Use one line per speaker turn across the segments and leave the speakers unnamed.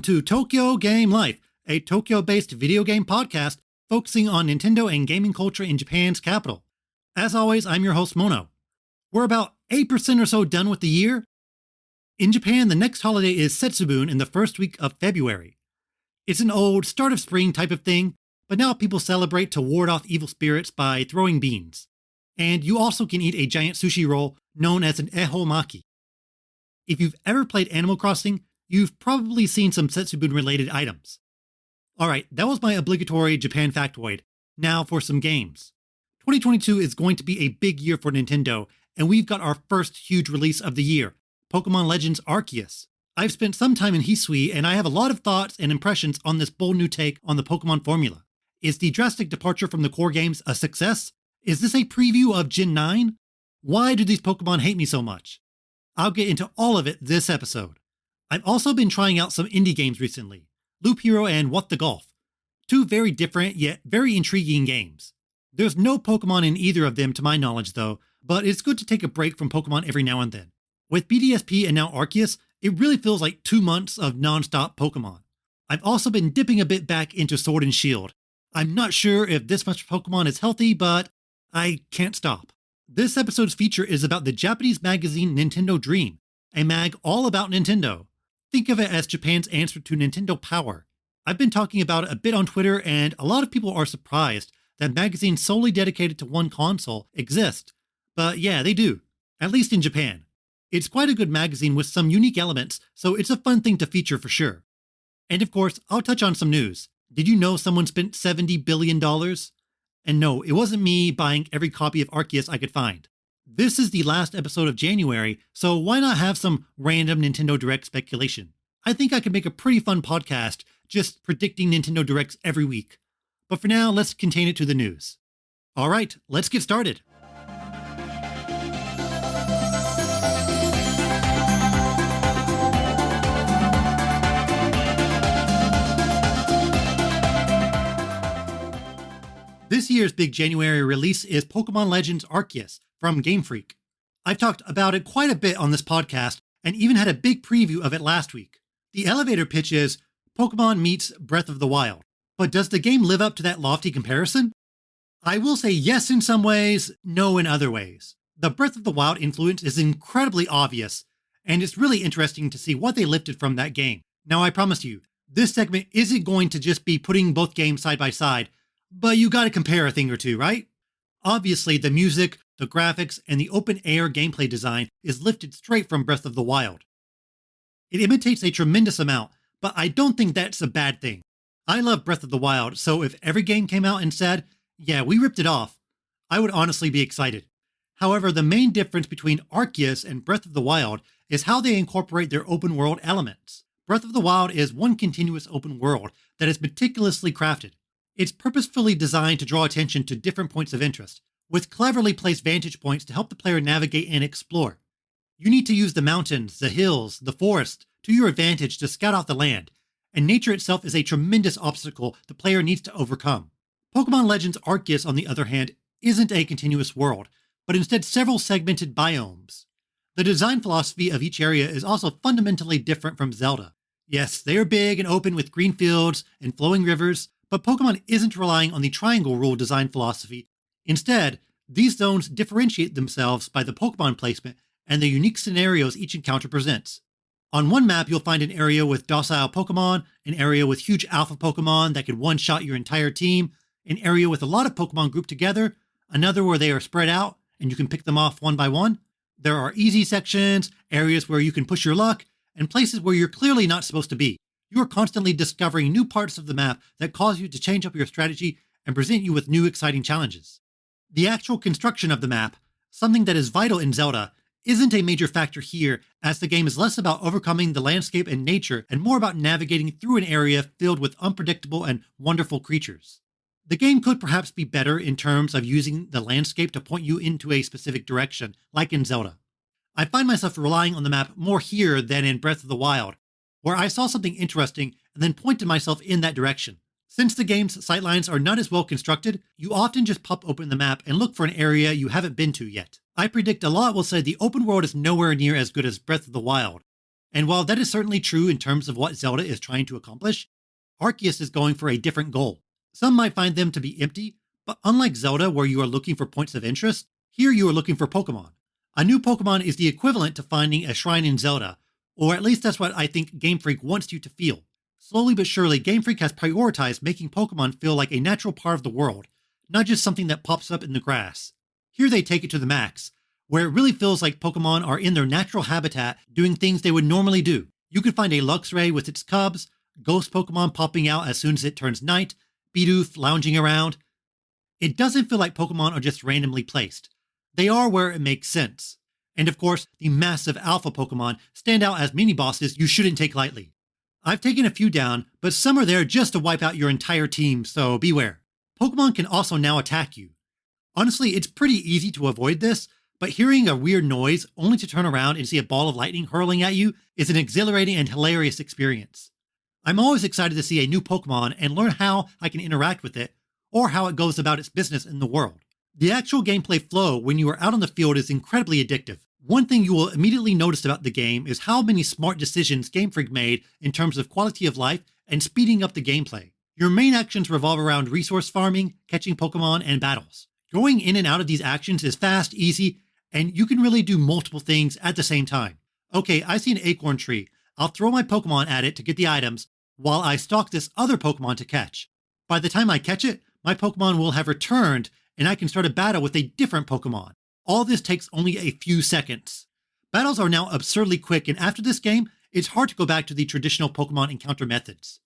Welcome to Tokyo Game Life, a Tokyo-based video game podcast focusing on Nintendo and gaming culture in Japan's capital. As always, I'm your host, Mono. We're about 8% or so done with the year. In Japan, the next holiday is Setsubun in the first week of February. It's an old start of spring type of thing, but now people celebrate to ward off evil spirits by throwing beans. And you also can eat a giant sushi roll known as an ehomaki. If you've ever played Animal Crossing, you've probably seen some Setsubun-related items. Alright, that was my obligatory Japan factoid. Now for some games. 2022 is going to be a big year for Nintendo, and we've got our first huge release of the year, Pokemon Legends Arceus. I've spent some time in Hisui, and I have a lot of thoughts and impressions on this bold new take on the Pokemon formula. Is the drastic departure from the core games a success? Is this a preview of Gen 9? Why do these Pokemon hate me so much? I'll get into all of it this episode. I've also been trying out some indie games recently, Loop Hero and What the Golf. Two very different yet very intriguing games. There's no Pokemon in either of them to my knowledge though, but it's good to take a break from Pokemon every now and then. With BDSP and now Arceus, it really feels like 2 months of non-stop Pokemon. I've also been dipping a bit back into Sword and Shield. I'm not sure if this much Pokemon is healthy, but I can't stop. This episode's feature is about the Japanese magazine Nintendo Dream, a mag all about Nintendo. Think of it as Japan's answer to Nintendo Power. I've been talking about it a bit on Twitter, and a lot of people are surprised that magazines solely dedicated to one console exist. But yeah, they do, at least in Japan. It's quite a good magazine with some unique elements, so it's a fun thing to feature for sure. And of course, I'll touch on some news. Did you know someone spent $70 billion? And no, it wasn't me buying every copy of Arceus I could find. This is the last episode of January, so why not have some random Nintendo Direct speculation? I think I could make a pretty fun podcast just predicting Nintendo Directs every week. But for now, let's contain it to the news. Alright, let's get started. This year's big January release is Pokemon Legends Arceus from Game Freak. I've talked about it quite a bit on this podcast and even had a big preview of it last week. The elevator pitch is Pokemon meets Breath of the Wild. But does the game live up to that lofty comparison? I will say yes in some ways, no in other ways. The Breath of the Wild influence is incredibly obvious, and it's really interesting to see what they lifted from that game. Now I promise you, this segment isn't going to just be putting both games side by side, but you gotta compare a thing or two, right? Obviously, the music, the graphics, and the open-air gameplay design is lifted straight from Breath of the Wild. It imitates a tremendous amount, but I don't think that's a bad thing. I love Breath of the Wild, so if every game came out and said, yeah, we ripped it off, I would honestly be excited. However, the main difference between Arceus and Breath of the Wild is how they incorporate their open-world elements. Breath of the Wild is one continuous open world that is meticulously crafted. It's purposefully designed to draw attention to different points of interest, with cleverly placed vantage points to help the player navigate and explore. You need to use the mountains, the hills, the forest to your advantage to scout out the land, and nature itself is a tremendous obstacle the player needs to overcome. Pokemon Legends Arceus, on the other hand, isn't a continuous world, but instead several segmented biomes. The design philosophy of each area is also fundamentally different from Zelda. Yes, they are big and open with green fields and flowing rivers, but Pokemon isn't relying on the triangle rule design philosophy. Instead, these zones differentiate themselves by the Pokemon placement and the unique scenarios each encounter presents. On one map, you'll find an area with docile Pokemon, an area with huge alpha Pokemon that can one-shot your entire team, an area with a lot of Pokemon grouped together, another where they are spread out and you can pick them off one by one. There are easy sections, areas where you can push your luck, and places where you're clearly not supposed to be. You are constantly discovering new parts of the map that cause you to change up your strategy and present you with new exciting challenges. The actual construction of the map, something that is vital in Zelda, isn't a major factor here, as the game is less about overcoming the landscape and nature and more about navigating through an area filled with unpredictable and wonderful creatures. The game could perhaps be better in terms of using the landscape to point you into a specific direction, like in Zelda. I find myself relying on the map more here than in Breath of the Wild, where I saw something interesting and then pointed myself in that direction. Since the game's sightlines are not as well constructed, you often just pop open the map and look for an area you haven't been to yet. I predict a lot will say the open world is nowhere near as good as Breath of the Wild, And while that is certainly true in terms of what Zelda is trying to accomplish, Arceus is going for a different goal. Some might find them to be empty, but unlike Zelda where you are looking for points of interest, here you are looking for Pokemon. A new Pokemon is the equivalent to finding a shrine in Zelda, or at least that's what I think Game Freak wants you to feel. Slowly but surely, Game Freak has prioritized making Pokemon feel like a natural part of the world, not just something that pops up in the grass. Here they take it to the max, where it really feels like Pokemon are in their natural habitat doing things they would normally do. You could find a Luxray with its cubs, ghost Pokemon popping out as soon as it turns night, Bidoof lounging around. It doesn't feel like Pokemon are just randomly placed. They are where it makes sense. And of course, the massive alpha Pokemon stand out as mini-bosses you shouldn't take lightly. I've taken a few down, but some are there just to wipe out your entire team, so beware. Pokemon can also now attack you. Honestly, it's pretty easy to avoid this, but hearing a weird noise only to turn around and see a ball of lightning hurling at you is an exhilarating and hilarious experience. I'm always excited to see a new Pokemon and learn how I can interact with it, or how it goes about its business in the world. The actual gameplay flow when you are out on the field is incredibly addictive. One thing you will immediately notice about the game is how many smart decisions Game Freak made in terms of quality of life and speeding up the gameplay. Your main actions revolve around resource farming, catching Pokemon, and battles. Going in and out of these actions is fast, easy, and you can really do multiple things at the same time. Okay, I see an acorn tree. I'll throw my Pokemon at it to get the items, while I stalk this other Pokemon to catch. By the time I catch it, my Pokemon will have returned, and I can start a battle with a different Pokemon. All this takes only a few seconds. Battles are now absurdly quick, and after this game, it's hard to go back to the traditional Pokemon encounter methods.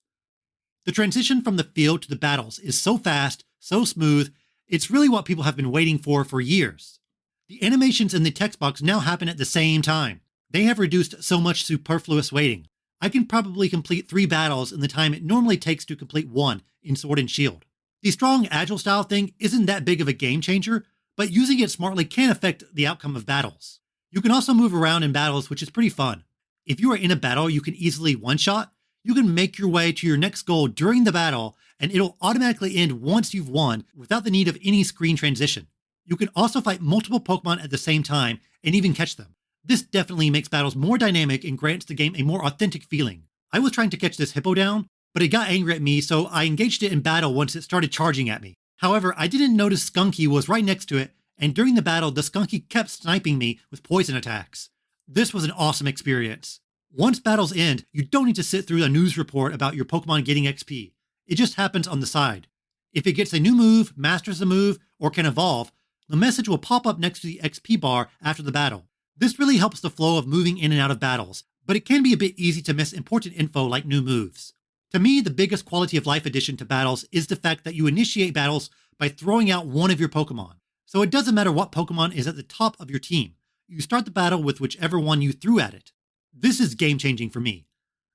The transition from the field to the battles is so fast, so smooth, it's really what people have been waiting for years. The animations in the text box now happen at the same time. They have reduced so much superfluous waiting. I can probably complete 3 battles in the time it normally takes to complete 1 in Sword and Shield. The strong agile style thing isn't that big of a game changer, but using it smartly can affect the outcome of battles. You can also move around in battles, which is pretty fun. If you are in a battle you can easily one-shot, you can make your way to your next goal during the battle, and it'll automatically end once you've won without the need of any screen transition. You can also fight multiple Pokemon at the same time and even catch them. This definitely makes battles more dynamic and grants the game a more authentic feeling. I was trying to catch this hippo down, but it got angry at me, so I engaged it in battle once it started charging at me. However, I didn't notice Skunky was right next to it, and during the battle, the Skunky kept sniping me with poison attacks. This was an awesome experience. Once battles end, you don't need to sit through a news report about your Pokemon getting XP. It just happens on the side. If it gets a new move, masters a move, or can evolve, the message will pop up next to the XP bar after the battle. This really helps the flow of moving in and out of battles, but it can be a bit easy to miss important info like new moves. To me, the biggest quality of life addition to battles is the fact that you initiate battles by throwing out one of your Pokemon. So it doesn't matter what Pokemon is at the top of your team. You start the battle with whichever one you threw at it. This is game-changing for me.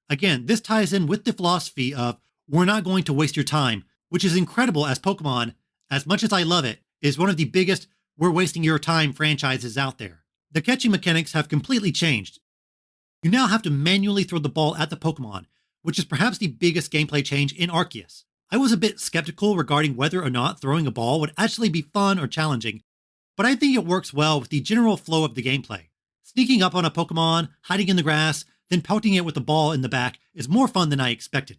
Again, this ties in with the philosophy of we're not going to waste your time, which is incredible as Pokemon, as much as I love it, is one of the biggest we're wasting your time franchises out there. The catching mechanics have completely changed. You now have to manually throw the ball at the Pokemon, which is perhaps the biggest gameplay change in Arceus. I was a bit skeptical regarding whether or not throwing a ball would actually be fun or challenging, but I think it works well with the general flow of the gameplay. Sneaking up on a Pokemon, hiding in the grass, then pelting it with a ball in the back is more fun than I expected.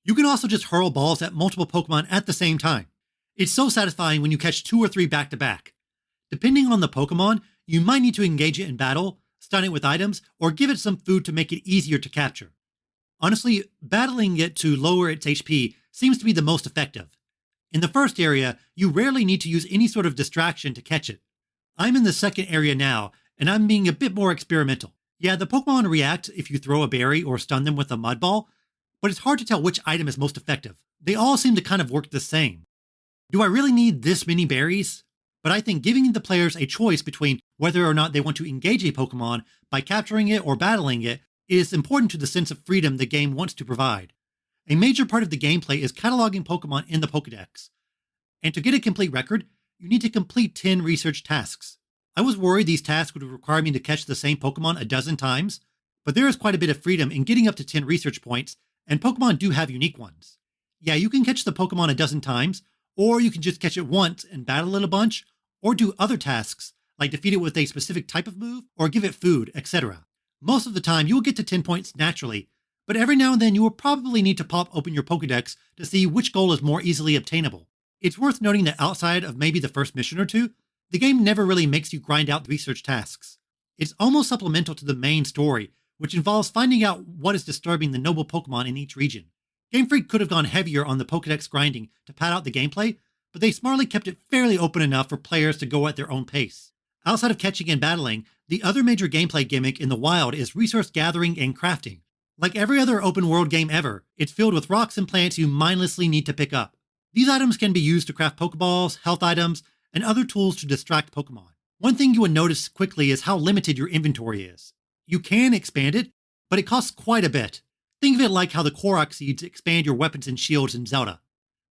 You can also just hurl balls at multiple Pokemon at the same time. It's so satisfying when you catch 2 or 3 back to back. Depending on the Pokemon, you might need to engage it in battle, stun it with items, or give it some food to make it easier to capture. Honestly, battling it to lower its HP seems to be the most effective. In the first area, you rarely need to use any sort of distraction to catch it. I'm in the second area now, and I'm being a bit more experimental. Yeah, the Pokemon react if you throw a berry or stun them with a mud ball, but it's hard to tell which item is most effective. They all seem to kind of work the same. Do I really need this many berries? But I think giving the players a choice between whether or not they want to engage a Pokemon by capturing it or battling it is important to the sense of freedom the game wants to provide. A major part of the gameplay is cataloging Pokemon in the Pokédex. And to get a complete record, you need to complete 10 research tasks. I was worried these tasks would require me to catch the same Pokemon a dozen times, but there is quite a bit of freedom in getting up to 10 research points, and Pokemon do have unique ones. Yeah, you can catch the Pokemon a dozen times, or you can just catch it once and battle it a bunch, or do other tasks, like defeat it with a specific type of move, or give it food, etc. Most of the time, you will get to 10 points naturally, but every now and then you will probably need to pop open your Pokedex to see which goal is more easily obtainable. It's worth noting that outside of maybe the first mission or two, the game never really makes you grind out research tasks. It's almost supplemental to the main story, which involves finding out what is disturbing the noble Pokemon in each region. Game Freak could have gone heavier on the Pokedex grinding to pad out the gameplay, but they smartly kept it fairly open enough for players to go at their own pace. Outside of catching and battling, the other major gameplay gimmick in the wild is resource gathering and crafting. Like every other open world game ever, it's filled with rocks and plants you mindlessly need to pick up. These items can be used to craft Pokeballs, health items, and other tools to distract Pokemon. One thing you would notice quickly is how limited your inventory is. You can expand it, but it costs quite a bit. Think of it like how the Korok seeds expand your weapons and shields in Zelda.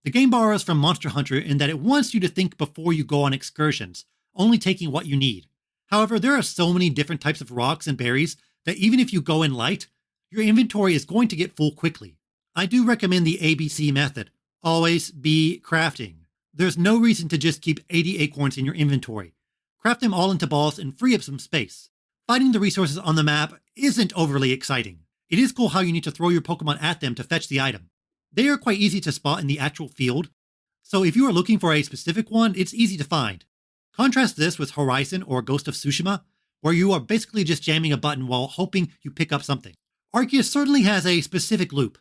The game borrows from Monster Hunter in that it wants you to think before you go on excursions, only taking what you need. However, there are so many different types of rocks and berries that even if you go in light, your inventory is going to get full quickly. I do recommend the ABC method. Always be crafting. There's no reason to just keep 80 acorns in your inventory. Craft them all into balls and free up some space. Finding the resources on the map isn't overly exciting. It is cool how you need to throw your Pokemon at them to fetch the item. They are quite easy to spot in the actual field, so if you are looking for a specific one, it's easy to find. Contrast this with Horizon or Ghost of Tsushima, where you are basically just jamming a button while hoping you pick up something. Arceus certainly has a specific loop.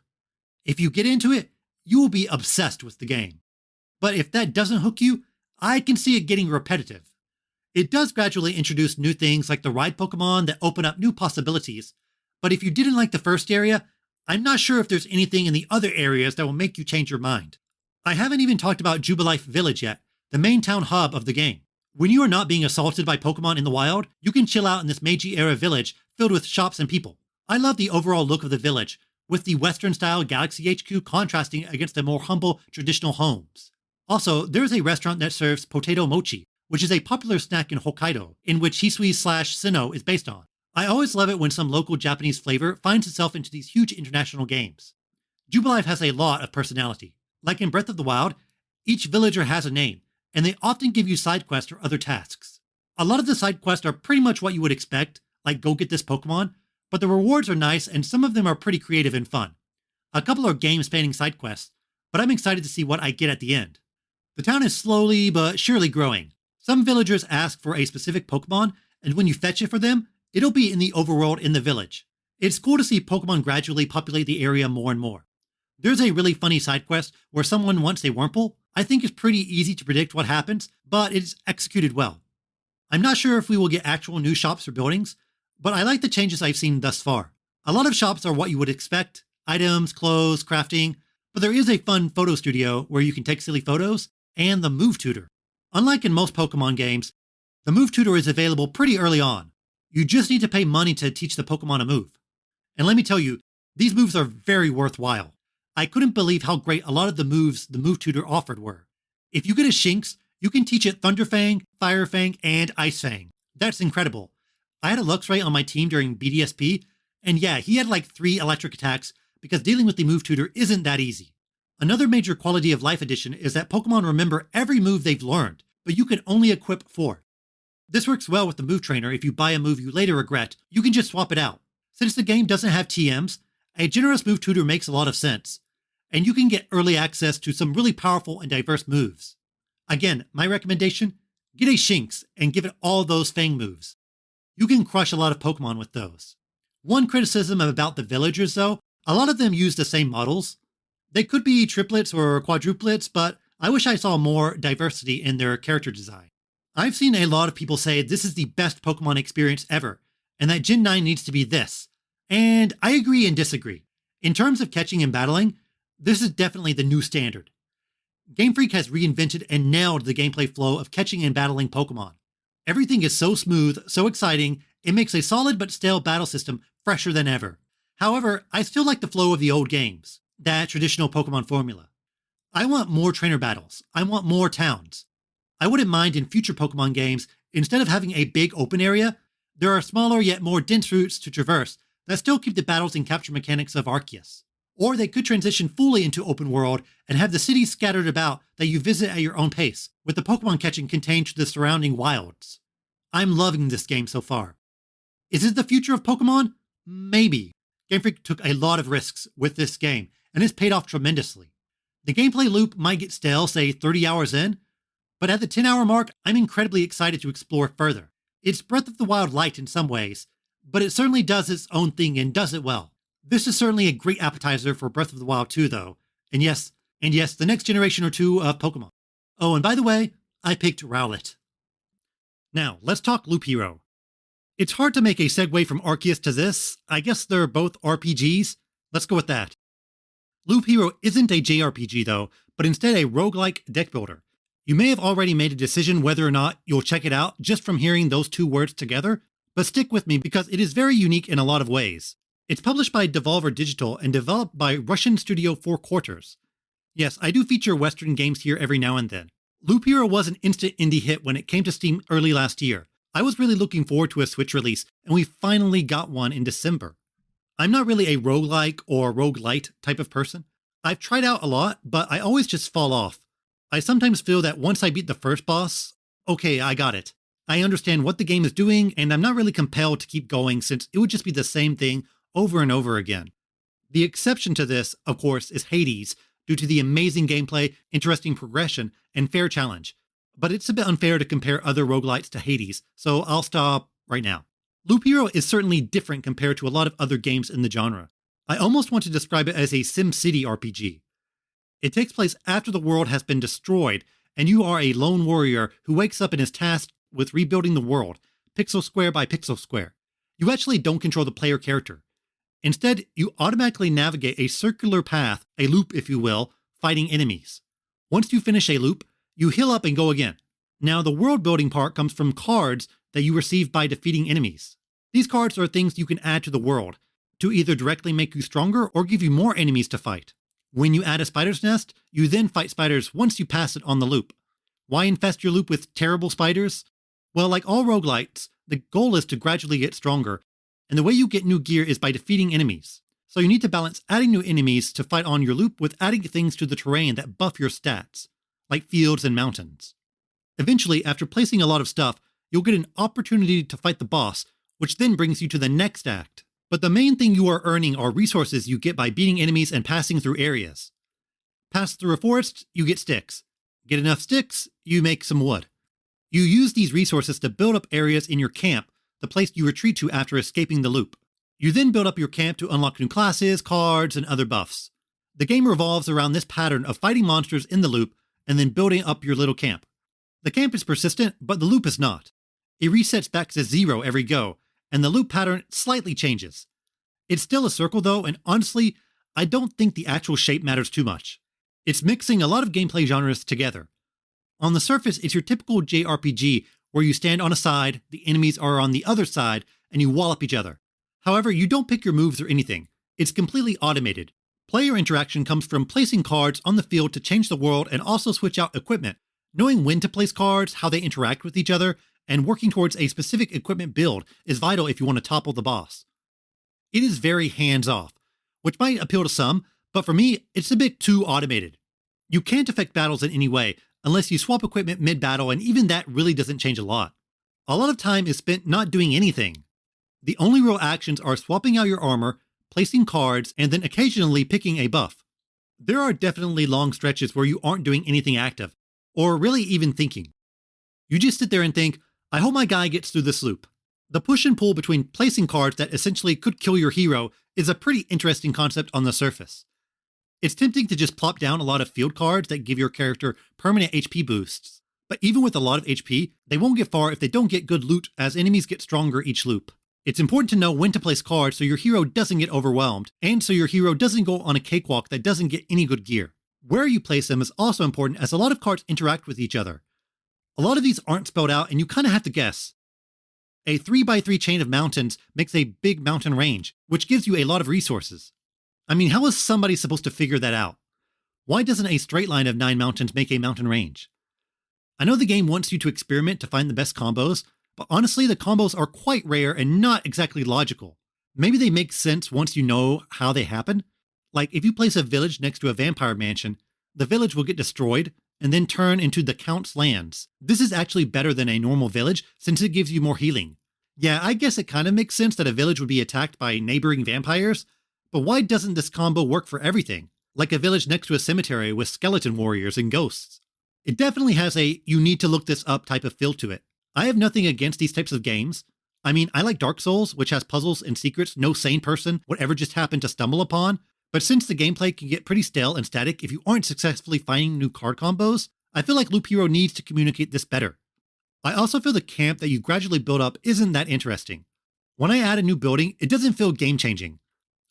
If you get into it, you will be obsessed with the game. But if that doesn't hook you, I can see it getting repetitive. It does gradually introduce new things like the ride Pokemon that open up new possibilities, but if you didn't like the first area, I'm not sure if there's anything in the other areas that will make you change your mind. I haven't even talked about Jubilife Village yet, the main town hub of the game. When you are not being assaulted by Pokemon in the wild, you can chill out in this Meiji-era village filled with shops and people. I love the overall look of the village, with the Western-style Galaxy HQ contrasting against the more humble, traditional homes. Also, there is a restaurant that serves potato mochi, which is a popular snack in Hokkaido, in which Hisui/Sinnoh is based on. I always love it when some local Japanese flavor finds itself into these huge international games. Jubilife has a lot of personality. Like in Breath of the Wild, each villager has a name, and they often give you side quests or other tasks. A lot of the side quests are pretty much what you would expect, like go get this Pokemon, but the rewards are nice and some of them are pretty creative and fun. A couple are game-spanning side quests, but I'm excited to see what I get at the end. The town is slowly but surely growing. Some villagers ask for a specific Pokemon, and when you fetch it for them, it'll be in the overworld in the village. It's cool to see Pokemon gradually populate the area more and more. There's a really funny side quest where someone wants a Wurmple. I think it's pretty easy to predict what happens, but it's executed well. I'm not sure if we will get actual new shops or buildings, but I like the changes I've seen thus far. A lot of shops are what you would expect, items, clothes, crafting, but there is a fun photo studio where you can take silly photos, and the Move Tutor. Unlike in most Pokemon games, the Move Tutor is available pretty early on. You just need to pay money to teach the Pokemon a move. And let me tell you, these moves are very worthwhile. I couldn't believe how great a lot of the moves the Move Tutor offered were. If you get a Shinx, you can teach it Thunder Fang, Fire Fang, and Ice Fang. That's incredible. I had a Luxray on my team during BDSP, and yeah, he had like 3 electric attacks because dealing with the Move Tutor isn't that easy. Another major quality of life addition is that Pokemon remember every move they've learned, but you can only equip 4. This works well with the Move Trainer. If you buy a move you later regret, you can just swap it out. Since the game doesn't have TMs, a generous Move Tutor makes a lot of sense, and you can get early access to some really powerful and diverse moves. Again, my recommendation, get a Shinx and give it all those Fang moves. You can crush a lot of Pokemon with those. One criticism about the villagers though, a lot of them use the same models. They could be triplets or quadruplets, but I wish I saw more diversity in their character design. I've seen a lot of people say this is the best Pokemon experience ever, and that Gen 9 needs to be this. And I agree and disagree. In terms of catching and battling, this is definitely the new standard. Game Freak has reinvented and nailed the gameplay flow of catching and battling Pokemon. Everything is so smooth, so exciting, it makes a solid but stale battle system fresher than ever. However, I still like the flow of the old games, that traditional Pokemon formula. I want more trainer battles. I want more towns. I wouldn't mind in future Pokemon games, instead of having a big open area, there are smaller yet more dense routes to traverse that still keep the battles and capture mechanics of Arceus. Or they could transition fully into open world and have the cities scattered about that you visit at your own pace, with the Pokemon catching contained to the surrounding wilds. I'm loving this game so far. Is it the future of Pokemon? Maybe. Game Freak took a lot of risks with this game, and it's paid off tremendously. The gameplay loop might get stale, say 30 hours in, but at the 10-hour mark, I'm incredibly excited to explore further. It's Breath of the Wild light in some ways, but it certainly does its own thing and does it well. This is certainly a great appetizer for Breath of the Wild 2, though. And yes, the next generation or two of Pokemon. Oh, and by the way, I picked Rowlet. Now, let's talk Loop Hero. It's hard to make a segue from Arceus to this. I guess they're both RPGs. Let's go with that. Loop Hero isn't a JRPG though, but instead a roguelike deck builder. You may have already made a decision whether or not you'll check it out just from hearing those two words together, but stick with me because it is very unique in a lot of ways. It's published by Devolver Digital and developed by Russian studio Four Quarters. Yes, I do feature Western games here every now and then. Loop Hero was an instant indie hit when it came to Steam early last year. I was really looking forward to a Switch release, and we finally got one in December. I'm not really a roguelike or roguelite type of person. I've tried out a lot, but I always just fall off. I sometimes feel that once I beat the first boss, okay, I got it. I understand what the game is doing, and I'm not really compelled to keep going since it would just be the same thing over and over again. The exception to this, of course, is Hades, due to the amazing gameplay, interesting progression, and fair challenge. But it's a bit unfair to compare other roguelites to Hades, so I'll stop right now. Loop Hero is certainly different compared to a lot of other games in the genre. I almost want to describe it as a SimCity RPG. It takes place after the world has been destroyed, and you are a lone warrior who wakes up and is tasked with rebuilding the world, pixel square by pixel square. You actually don't control the player character. Instead, you automatically navigate a circular path, a loop if you will, fighting enemies. Once you finish a loop, you heal up and go again. Now, the world building part comes from cards that you receive by defeating enemies. These cards are things you can add to the world, to either directly make you stronger or give you more enemies to fight. When you add a spider's nest, you then fight spiders once you pass it on the loop. Why infest your loop with terrible spiders? Well, like all roguelites, the goal is to gradually get stronger, and the way you get new gear is by defeating enemies. So you need to balance adding new enemies to fight on your loop with adding things to the terrain that buff your stats, like fields and mountains. Eventually, after placing a lot of stuff, you'll get an opportunity to fight the boss, which then brings you to the next act. But the main thing you are earning are resources you get by beating enemies and passing through areas. Pass through a forest, you get sticks. Get enough sticks, you make some wood. You use these resources to build up areas in your camp, the place you retreat to after escaping the loop. You then build up your camp to unlock new classes, cards, and other buffs. The game revolves around this pattern of fighting monsters in the loop and then building up your little camp. The camp is persistent, but the loop is not. It resets back to 0 every go, and the loop pattern slightly changes. It's still a circle though, and honestly, I don't think the actual shape matters too much. It's mixing a lot of gameplay genres together. On the surface, it's your typical JRPG where you stand on a side, the enemies are on the other side, and you wallop each other. However, you don't pick your moves or anything. It's completely automated. Player interaction comes from placing cards on the field to change the world and also switch out equipment, knowing when to place cards, how they interact with each other, and working towards a specific equipment build is vital if you want to topple the boss. It is very hands-off, which might appeal to some, but for me, it's a bit too automated. You can't affect battles in any way, unless you swap equipment mid-battle, and even that really doesn't change a lot. A lot of time is spent not doing anything. The only real actions are swapping out your armor, placing cards, and then occasionally picking a buff. There are definitely long stretches where you aren't doing anything active, or really even thinking. You just sit there and think, I hope my guy gets through this loop. The push and pull between placing cards that essentially could kill your hero is a pretty interesting concept on the surface. It's tempting to just plop down a lot of field cards that give your character permanent HP boosts, but even with a lot of HP, they won't get far if they don't get good loot as enemies get stronger each loop. It's important to know when to place cards so your hero doesn't get overwhelmed, and so your hero doesn't go on a cakewalk that doesn't get any good gear. Where you place them is also important as a lot of cards interact with each other. A lot of these aren't spelled out and you kinda have to guess. A 3x3 chain of mountains makes a big mountain range, which gives you a lot of resources. I mean, how is somebody supposed to figure that out? Why doesn't a straight line of 9 mountains make a mountain range? I know the game wants you to experiment to find the best combos, but honestly the combos are quite rare and not exactly logical. Maybe they make sense once you know how they happen. Like if you place a village next to a vampire mansion, the village will get destroyed and then turn into the Count's lands. This is actually better than a normal village since it gives you more healing. Yeah, I guess it kind of makes sense that a village would be attacked by neighboring vampires, but why doesn't this combo work for everything? Like a village next to a cemetery with skeleton warriors and ghosts. It definitely has a you need to look this up type of feel to it. I have nothing against these types of games. I mean, I like Dark Souls, which has puzzles and secrets no sane person would ever just happen to stumble upon, but since the gameplay can get pretty stale and static if you aren't successfully finding new card combos, I feel like Loop Hero needs to communicate this better. I also feel the camp that you gradually build up isn't that interesting. When I add a new building, it doesn't feel game-changing.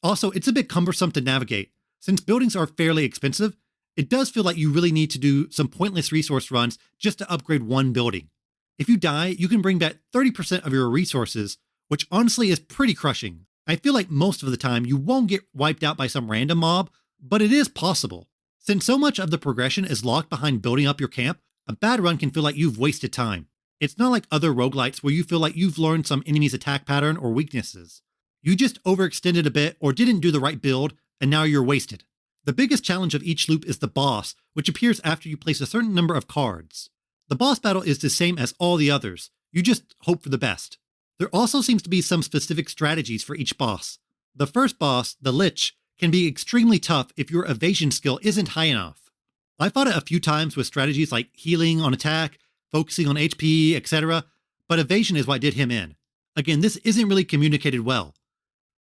Also, it's a bit cumbersome to navigate. Since buildings are fairly expensive, it does feel like you really need to do some pointless resource runs just to upgrade one building. If you die, you can bring back 30% of your resources, which honestly is pretty crushing. I feel like most of the time you won't get wiped out by some random mob, but it is possible. Since so much of the progression is locked behind building up your camp, a bad run can feel like you've wasted time. It's not like other roguelites where you feel like you've learned some enemy's attack pattern or weaknesses. You just overextended a bit or didn't do the right build, and now you're wasted. The biggest challenge of each loop is the boss, which appears after you place a certain number of cards. The boss battle is the same as all the others, you just hope for the best. There also seems to be some specific strategies for each boss. The first boss, the Lich, can be extremely tough if your evasion skill isn't high enough. I fought it a few times with strategies like healing on attack, focusing on HP, etc., but evasion is what did him in. Again, this isn't really communicated well.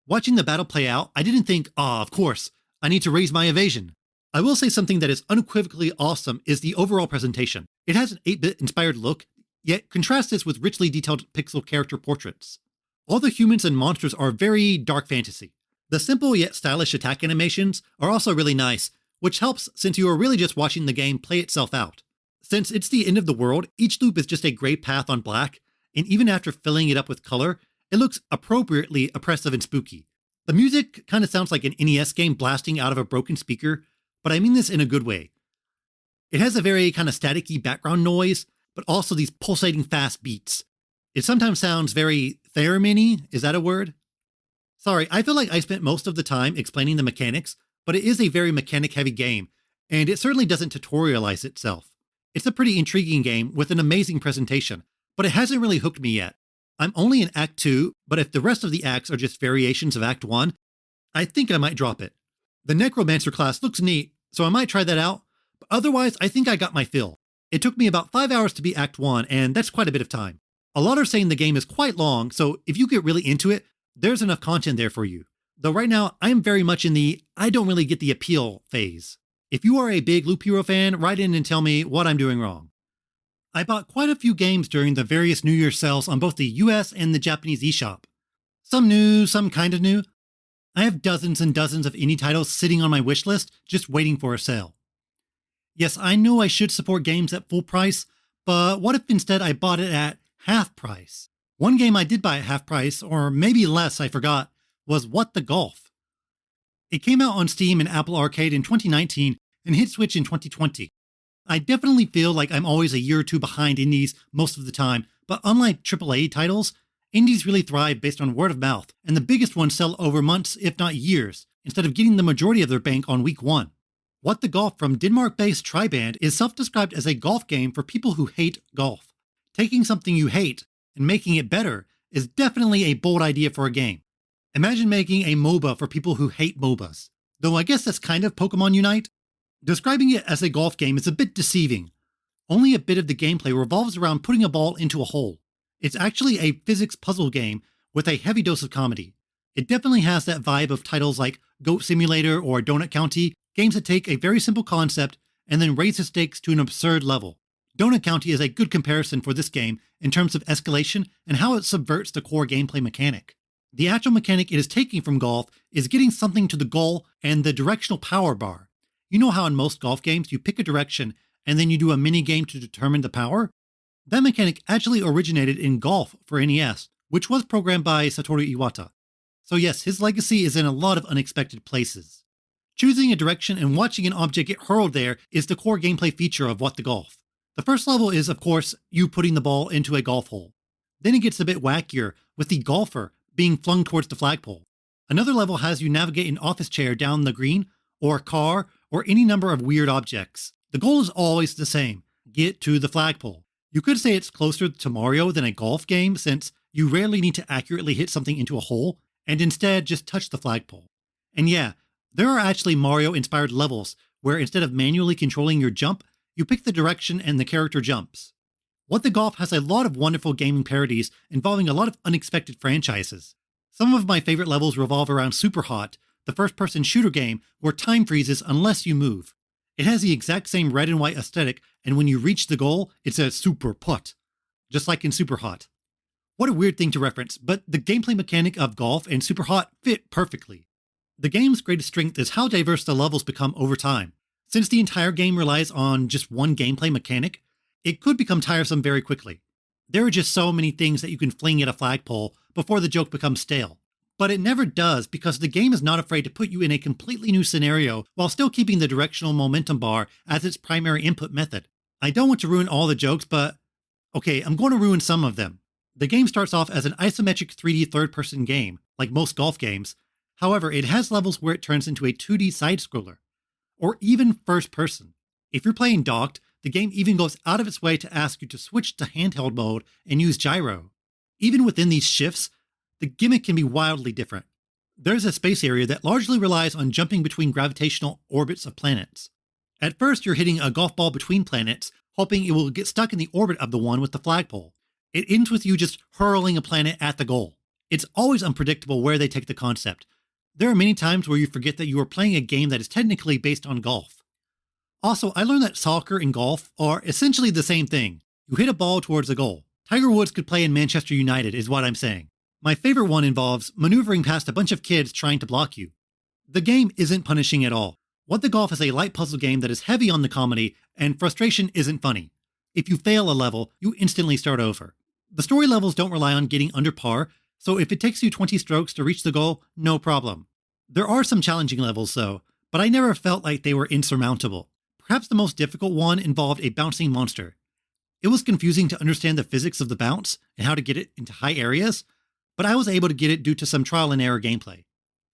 Watching the battle play out, I didn't think, of course, I need to raise my evasion. I will say something that is unequivocally awesome is the overall presentation. It has an 8-bit inspired look, yet contrast this with richly detailed pixel character portraits. All the humans and monsters are very dark fantasy. The simple yet stylish attack animations are also really nice, which helps since you are really just watching the game play itself out. Since it's the end of the world, each loop is just a gray path on black, and even after filling it up with color, it looks appropriately oppressive and spooky. The music kind of sounds like an NES game blasting out of a broken speaker, but I mean this in a good way. It has a very kind of staticky background noise, but also these pulsating fast beats. It sometimes sounds very theremin-y, is that a word? Sorry, I feel like I spent most of the time explaining the mechanics, but it is a very mechanic-heavy game, and it certainly doesn't tutorialize itself. It's a pretty intriguing game with an amazing presentation, but it hasn't really hooked me yet. I'm only in Act 2, but if the rest of the acts are just variations of Act 1, I think I might drop it. The Necromancer class looks neat, so I might try that out, but otherwise I think I got my fill. It took me about 5 hours to beat Act 1, and that's quite a bit of time. A lot are saying the game is quite long, so if you get really into it, there's enough content there for you. Though right now, I am very much in the I don't really get the appeal phase. If you are a big Loop Hero fan, write in and tell me what I'm doing wrong. I bought quite a few games during the various New Year sales on both the US and the Japanese eShop. Some new, some kind of new. I have dozens and dozens of indie titles sitting on my wish list, just waiting for a sale. Yes, I know I should support games at full price, but what if instead I bought it at half price? One game I did buy at half price, or maybe less, I forgot, was What the Golf. It came out on Steam and Apple Arcade in 2019 and hit Switch in 2020. I definitely feel like I'm always a year or two behind indies most of the time, but unlike AAA titles, indies really thrive based on word of mouth, and the biggest ones sell over months, if not years, instead of getting the majority of their bank on week one. What the Golf from Denmark-based Triband is self-described as a golf game for people who hate golf. Taking something you hate and making it better is definitely a bold idea for a game. Imagine making a MOBA for people who hate MOBAs. Though I guess that's kind of Pokemon Unite. Describing it as a golf game is a bit deceiving. Only a bit of the gameplay revolves around putting a ball into a hole. It's actually a physics puzzle game with a heavy dose of comedy. It definitely has that vibe of titles like Goat Simulator or Donut County, games that take a very simple concept and then raise the stakes to an absurd level. Donut County is a good comparison for this game in terms of escalation and how it subverts the core gameplay mechanic. The actual mechanic it is taking from golf is getting something to the goal and the directional power bar. You know how in most golf games you pick a direction and then you do a mini game to determine the power? That mechanic actually originated in golf for NES, which was programmed by Satoru Iwata. So yes, his legacy is in a lot of unexpected places. Choosing a direction and watching an object get hurled there is the core gameplay feature of What the Golf. The first level is, of course, you putting the ball into a golf hole. Then it gets a bit wackier, with the golfer being flung towards the flagpole. Another level has you navigate an office chair down the green, or a car, or any number of weird objects. The goal is always the same: get to the flagpole. You could say it's closer to Mario than a golf game, since you rarely need to accurately hit something into a hole, and instead just touch the flagpole. And yeah, there are actually Mario-inspired levels where instead of manually controlling your jump, you pick the direction and the character jumps. What the Golf has a lot of wonderful gaming parodies involving a lot of unexpected franchises. Some of my favorite levels revolve around Super Hot, the first-person shooter game where time freezes unless you move. It has the exact same red and white aesthetic, and when you reach the goal, it says Super Putt, just like in Super Hot. What a weird thing to reference, but the gameplay mechanic of Golf and Super Hot fit perfectly. The game's greatest strength is how diverse the levels become over time. Since the entire game relies on just one gameplay mechanic, it could become tiresome very quickly. There are just so many things that you can fling at a flagpole before the joke becomes stale. But it never does because the game is not afraid to put you in a completely new scenario while still keeping the directional momentum bar as its primary input method. I don't want to ruin all the jokes, but okay, I'm going to ruin some of them. The game starts off as an isometric 3D third-person game, like most golf games. However, it has levels where it turns into a 2D side-scroller, or even first-person. If you're playing docked, the game even goes out of its way to ask you to switch to handheld mode and use gyro. Even within these shifts, the gimmick can be wildly different. There's a space area that largely relies on jumping between gravitational orbits of planets. At first, you're hitting a golf ball between planets, hoping it will get stuck in the orbit of the one with the flagpole. It ends with you just hurling a planet at the goal. It's always unpredictable where they take the concept. There are many times where you forget that you are playing a game that is technically based on golf. Also, I learned that soccer and golf are essentially the same thing. You hit a ball towards a goal. Tiger Woods could play in Manchester United, is what I'm saying. My favorite one involves maneuvering past a bunch of kids trying to block you. The game isn't punishing at all. What the Golf is a light puzzle game that is heavy on the comedy, and frustration isn't funny. If you fail a level, you instantly start over. The story levels don't rely on getting under par, so if it takes you 20 strokes to reach the goal, no problem. There are some challenging levels though, but I never felt like they were insurmountable. Perhaps the most difficult one involved a bouncing monster. It was confusing to understand the physics of the bounce and how to get it into high areas, but I was able to get it due to some trial and error gameplay.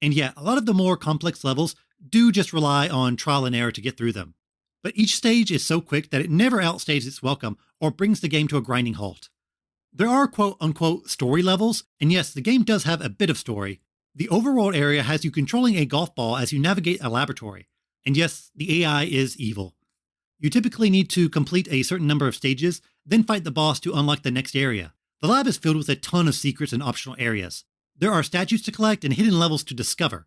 And yeah, a lot of the more complex levels do just rely on trial and error to get through them. But each stage is so quick that it never outstays its welcome or brings the game to a grinding halt. There are quote-unquote story levels, and yes, the game does have a bit of story. The overworld area has you controlling a golf ball as you navigate a laboratory. And yes, the AI is evil. You typically need to complete a certain number of stages, then fight the boss to unlock the next area. The lab is filled with a ton of secrets and optional areas. There are statues to collect and hidden levels to discover.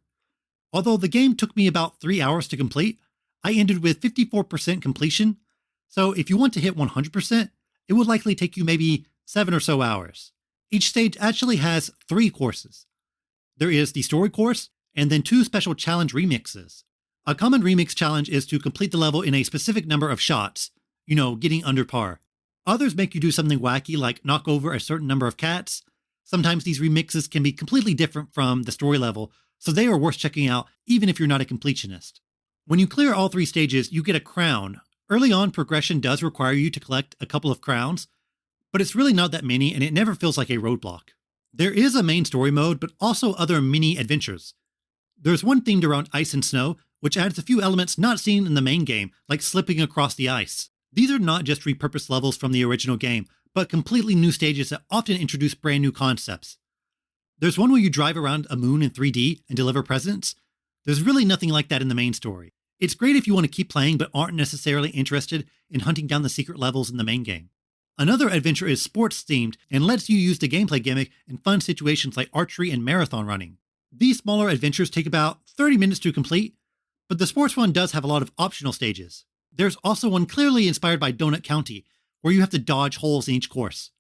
Although the game took me about 3 hours to complete, I ended with 54% completion, so if you want to hit 100%, it would likely take you maybe 7 or so hours. Each stage actually has 3 courses. There is the story course, and then 2 special challenge remixes. A common remix challenge is to complete the level in a specific number of shots, getting under par. Others make you do something wacky like knock over a certain number of cats. Sometimes these remixes can be completely different from the story level, so they are worth checking out even if you're not a completionist. When you clear all 3 stages, you get a crown. Early on, progression does require you to collect a couple of crowns, but it's really not that many and it never feels like a roadblock. There is a main story mode, but also other mini adventures. There's one themed around ice and snow, which adds a few elements not seen in the main game, like slipping across the ice. These are not just repurposed levels from the original game, but completely new stages that often introduce brand new concepts. There's one where you drive around a moon in 3D and deliver presents. There's really nothing like that in the main story. It's great if you want to keep playing but aren't necessarily interested in hunting down the secret levels in the main game. Another adventure is sports themed and lets you use the gameplay gimmick in fun situations like archery and marathon running. These smaller adventures take about 30 minutes to complete, but the sports one does have a lot of optional stages. There's also one clearly inspired by Donut County, where you have to dodge holes in each course.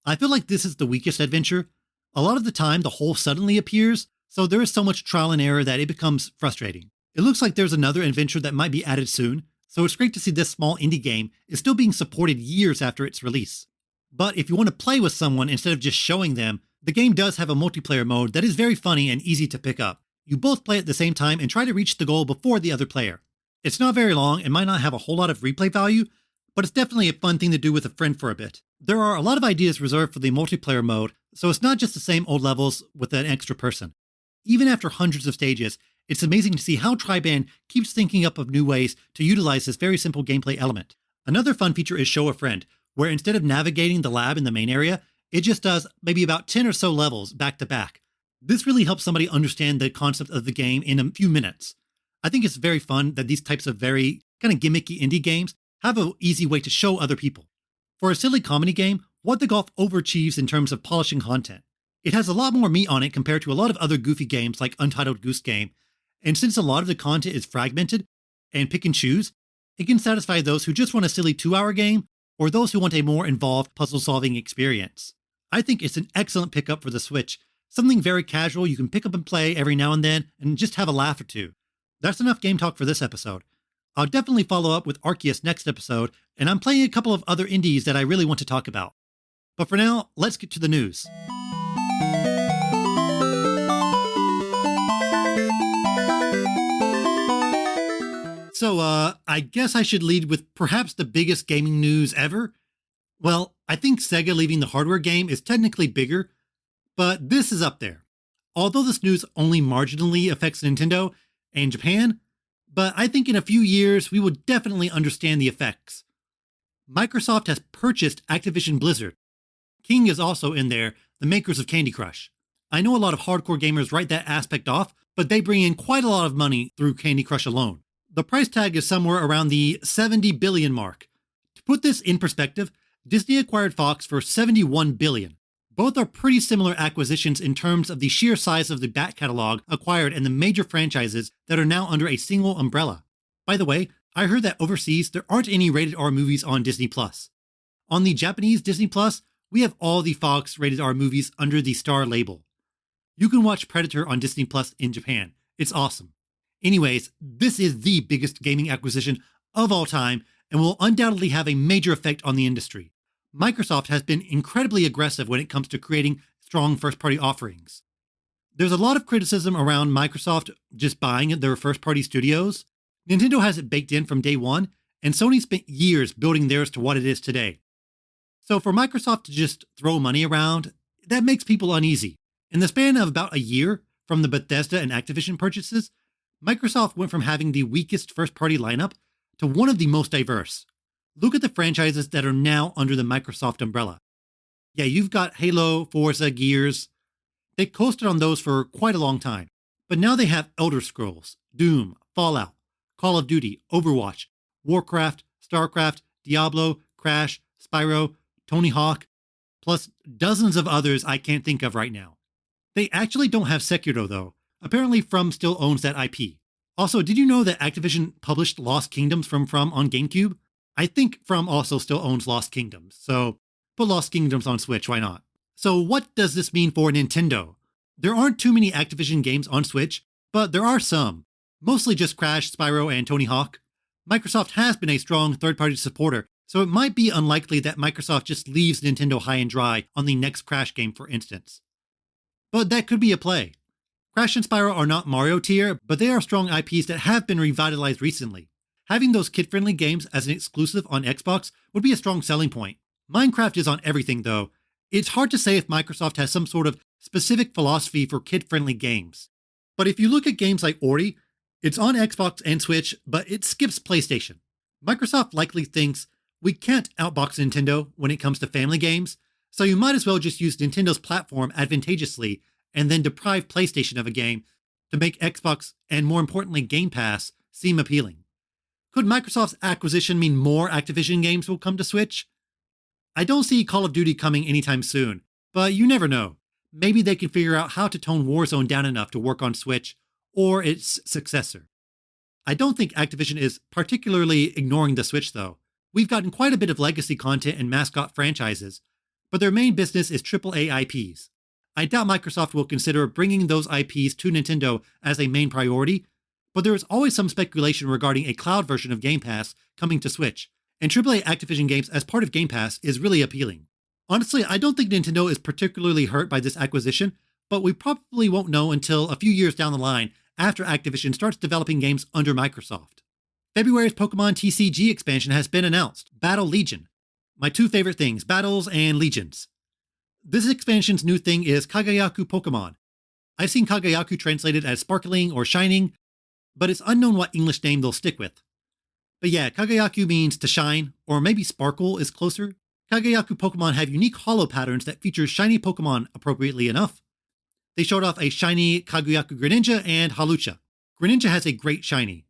I feel like this is the weakest adventure. A lot of the time the hole suddenly appears, so there is so much trial and error that it becomes frustrating. It looks like there's another adventure that might be added soon, so it's great to see this small indie game is still being supported years after its release. But if you want to play with someone instead of just showing them, the game does have a multiplayer mode that is very funny and easy to pick up. You both play at the same time and try to reach the goal before the other player. It's not very long and might not have a whole lot of replay value, but it's definitely a fun thing to do with a friend for a bit. There are a lot of ideas reserved for the multiplayer mode, so it's not just the same old levels with an extra person. Even after hundreds of stages, it's amazing to see how Tri-Band keeps thinking up of new ways to utilize this very simple gameplay element. Another fun feature is Show a Friend, where instead of navigating the lab in the main area, It just does maybe about 10 or so levels back to back. This really helps somebody understand the concept of the game in a few minutes. I think it's very fun that these types of very kind of gimmicky indie games have an easy way to show other people. For a silly comedy game, What the Golf overachieves in terms of polishing content. It has a lot more meat on it compared to a lot of other goofy games like Untitled Goose Game, and since a lot of the content is fragmented and pick and choose, it can satisfy those who just want a silly 2-hour game or those who want a more involved puzzle-solving experience. I think it's an excellent pickup for the Switch, something very casual you can pick up and play every now and then and just have a laugh or two. That's enough game talk for this episode. I'll definitely follow up with Arceus next episode, and I'm playing a couple of other indies that I really want to talk about. But for now, let's get to the news. So, I guess I should lead with perhaps the biggest gaming news ever. Well, I think Sega leaving the hardware game is technically bigger, but this is up there. Although this news only marginally affects Nintendo and Japan, but I think in a few years we will definitely understand the effects. Microsoft has purchased Activision Blizzard. King is also in there, the makers of Candy Crush. I know a lot of hardcore gamers write that aspect off, but they bring in quite a lot of money through Candy Crush alone. The price tag is somewhere around the 70 billion mark. To put this in perspective, Disney acquired Fox for 71 billion. Both are pretty similar acquisitions in terms of the sheer size of the back catalog acquired and the major franchises that are now under a single umbrella. By the way, I heard that overseas there aren't any rated R movies on Disney+. On the Japanese Disney+, we have all the Fox rated R movies under the Star label. You can watch Predator on Disney+ in Japan. It's awesome. Anyways, this is the biggest gaming acquisition of all time and will undoubtedly have a major effect on the industry. Microsoft has been incredibly aggressive when it comes to creating strong first-party offerings. There's a lot of criticism around Microsoft just buying their first-party studios. Nintendo has it baked in from day one, and Sony spent years building theirs to what it is today. So for Microsoft to just throw money around, that makes people uneasy. In the span of about a year from the Bethesda and Activision purchases, Microsoft went from having the weakest first-party lineup to one of the most diverse. Look at the franchises that are now under the Microsoft umbrella. Yeah, you've got Halo, Forza, Gears. They coasted on those for quite a long time. But now they have Elder Scrolls, Doom, Fallout, Call of Duty, Overwatch, Warcraft, StarCraft, Diablo, Crash, Spyro, Tony Hawk, plus dozens of others I can't think of right now. They actually don't have Sekiro though. Apparently From still owns that IP. Also, did you know that Activision published Lost Kingdoms from on GameCube? I think From also still owns Lost Kingdoms, so put Lost Kingdoms on Switch, why not? So what does this mean for Nintendo? There aren't too many Activision games on Switch, but there are some. Mostly just Crash, Spyro, and Tony Hawk. Microsoft has been a strong third-party supporter, so it might be unlikely that Microsoft just leaves Nintendo high and dry on the next Crash game, for instance. But that could be a play. Crash and Spyro are not Mario tier, but they are strong IPs that have been revitalized recently. Having those kid-friendly games as an exclusive on Xbox would be a strong selling point. Minecraft is on everything though. It's hard to say if Microsoft has some sort of specific philosophy for kid-friendly games. But if you look at games like Ori, it's on Xbox and Switch, but it skips PlayStation. Microsoft likely thinks we can't outbox Nintendo when it comes to family games, so you might as well just use Nintendo's platform advantageously and then deprive PlayStation of a game to make Xbox, and more importantly Game Pass, seem appealing. Could Microsoft's acquisition mean more Activision games will come to Switch? I don't see Call of Duty coming anytime soon, but you never know. Maybe they can figure out how to tone Warzone down enough to work on Switch, or its successor. I don't think Activision is particularly ignoring the Switch though. We've gotten quite a bit of legacy content and mascot franchises, but their main business is AAA IPs. I doubt Microsoft will consider bringing those IPs to Nintendo as a main priority, but there is always some speculation regarding a cloud version of Game Pass coming to Switch, and AAA Activision games as part of Game Pass is really appealing. Honestly, I don't think Nintendo is particularly hurt by this acquisition, but we probably won't know until a few years down the line after Activision starts developing games under Microsoft. February's Pokemon TCG expansion has been announced, Battle Legion. My two favorite things, battles and legions. This expansion's new thing is Kagayaku Pokemon. I've seen Kagayaku translated as sparkling or shining, but it's unknown what English name they'll stick with. But yeah, Kagayaku means to shine, or maybe sparkle is closer. Kagayaku Pokemon have unique holo patterns that feature shiny Pokemon appropriately enough. They showed off a shiny Kagayaku Greninja and Hawlucha. Greninja has a great shiny.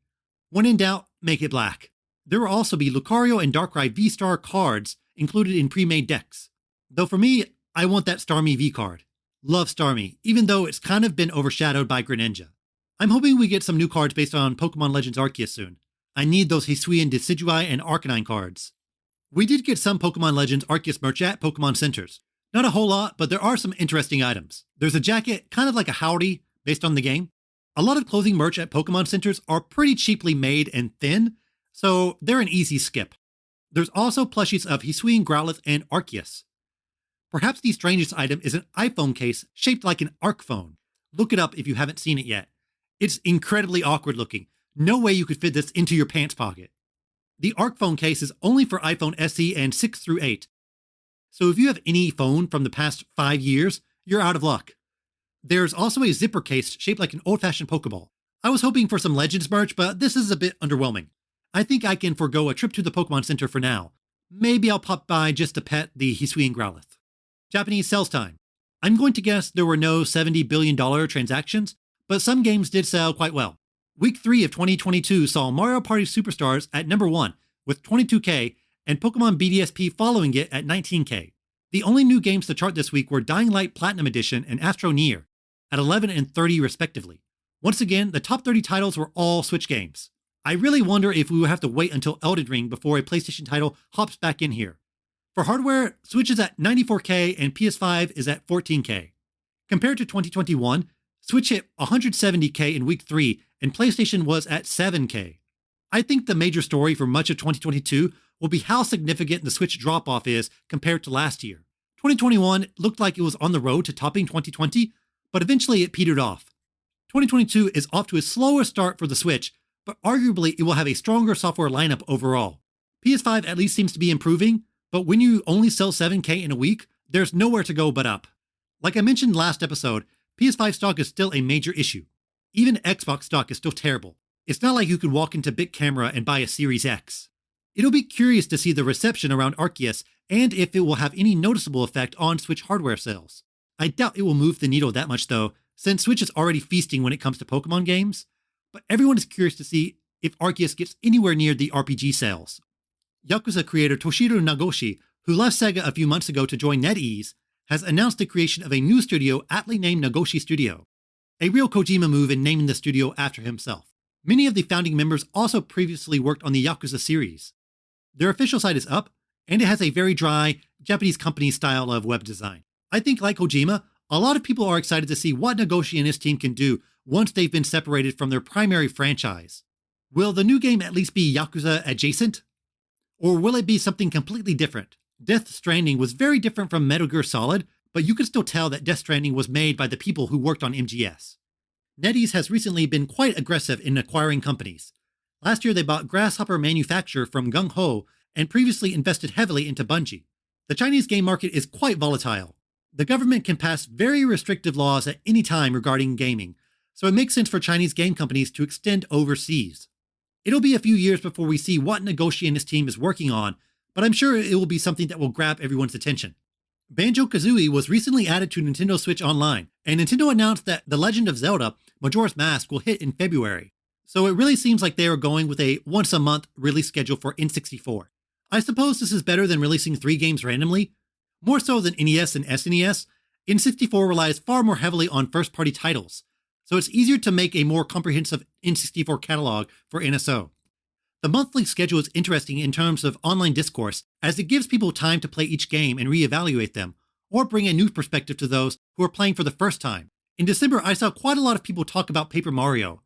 When in doubt, make it black. There will also be Lucario and Darkrai V-Star cards included in pre-made decks. Though for me, I want that Starmie V card. Love Starmie, even though it's kind of been overshadowed by Greninja. I'm hoping we get some new cards based on Pokemon Legends Arceus soon. I need those Hisui and Decidueye and Arcanine cards. We did get some Pokemon Legends Arceus merch at Pokemon Centers. Not a whole lot, but there are some interesting items. There's a jacket, kind of like a howdy, based on the game. A lot of clothing merch at Pokemon Centers are pretty cheaply made and thin, so they're an easy skip. There's also plushies of Hisui and Growlithe and Arceus. Perhaps the strangest item is an iPhone case shaped like an Arc phone. Look it up if you haven't seen it yet. It's incredibly awkward looking. No way you could fit this into your pants pocket. The Arc phone case is only for iPhone SE and 6 through 8. So if you have any phone from the past 5 years, you're out of luck. There's also a zipper case shaped like an old-fashioned Pokeball. I was hoping for some Legends merch, but this is a bit underwhelming. I think I can forego a trip to the Pokemon Center for now. Maybe I'll pop by just to pet the Hisui and Growlithe. Japanese sales time. I'm going to guess there were no $70 billion transactions, but some games did sell quite well. Week 3 of 2022 saw Mario Party Superstars at number 1 with 22K and Pokemon BDSP following it at 19K. The only new games to chart this week were Dying Light Platinum Edition and Astro Near at 11 and 30 respectively. Once again, the top 30 titles were all Switch games. I really wonder if we will have to wait until Elden Ring before a PlayStation title hops back in here. For hardware, Switch is at 94K and PS5 is at 14K. Compared to 2021, Switch hit 170K in week 3 and PlayStation was at 7K. I think the major story for much of 2022 will be how significant the Switch drop-off is compared to last year. 2021 looked like it was on the road to topping 2020, but eventually it petered off. 2022 is off to a slower start for the Switch, but arguably it will have a stronger software lineup overall. PS5 at least seems to be improving, but when you only sell 7K in a week, there's nowhere to go but up. Like I mentioned last episode, PS5 stock is still a major issue. Even Xbox stock is still terrible. It's not like you could walk into Big Camera and buy a Series X. It'll be curious to see the reception around Arceus and if it will have any noticeable effect on Switch hardware sales. I doubt it will move the needle that much though, since Switch is already feasting when it comes to Pokemon games, but everyone is curious to see if Arceus gets anywhere near the RPG sales. Yakuza creator Toshiro Nagoshi, who left Sega a few months ago to join NetEase, has announced the creation of a new studio aptly named Nagoshi Studio, a real Kojima move in naming the studio after himself. Many of the founding members also previously worked on the Yakuza series. Their official site is up, and it has a very dry, Japanese company style of web design. I think, like Kojima, a lot of people are excited to see what Nagoshi and his team can do once they've been separated from their primary franchise. Will the new game at least be Yakuza adjacent? Or will it be something completely different? Death Stranding was very different from Metal Gear Solid, but you can still tell that Death Stranding was made by the people who worked on MGS. NetEase has recently been quite aggressive in acquiring companies. Last year they bought Grasshopper Manufacture from Gung Ho and previously invested heavily into Bungie. The Chinese game market is quite volatile. The government can pass very restrictive laws at any time regarding gaming, so it makes sense for Chinese game companies to extend overseas. It'll be a few years before we see what Nagoshi and his team is working on, but I'm sure it will be something that will grab everyone's attention. Banjo-Kazooie was recently added to Nintendo Switch Online, and Nintendo announced that The Legend of Zelda: Majora's Mask will hit in February. So it really seems like they are going with a once-a-month release schedule for N64. I suppose this is better than releasing 3 games randomly. More so than NES and SNES, N64 relies far more heavily on first-party titles, so it's easier to make a more comprehensive N64 catalog for NSO. The monthly schedule is interesting in terms of online discourse, as it gives people time to play each game and reevaluate them, or bring a new perspective to those who are playing for the first time. In December, I saw quite a lot of people talk about Paper Mario.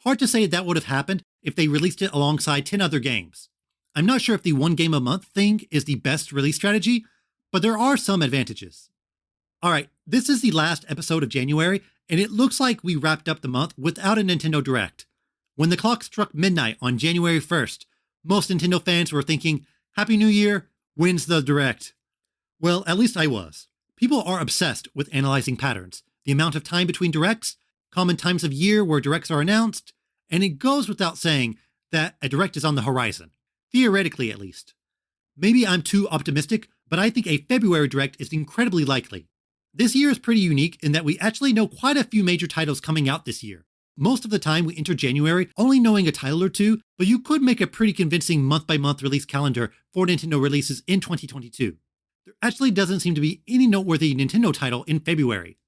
Hard to say that would have happened if they released it alongside 10 other games. I'm not sure if the one game a month thing is the best release strategy, but there are some advantages. Alright, this is the last episode of January, and it looks like we wrapped up the month without a Nintendo Direct. When the clock struck midnight on January 1st, most Nintendo fans were thinking, Happy New Year, when's the Direct? Well, at least I was. People are obsessed with analyzing patterns, the amount of time between Directs, common times of year where Directs are announced, and it goes without saying that a Direct is on the horizon. Theoretically, at least. Maybe I'm too optimistic, but I think a February Direct is incredibly likely. This year is pretty unique in that we actually know quite a few major titles coming out this year. Most of the time we enter January only knowing a title or two, but you could make a pretty convincing month-by-month release calendar for Nintendo releases in 2022. There actually doesn't seem to be any noteworthy Nintendo title in February.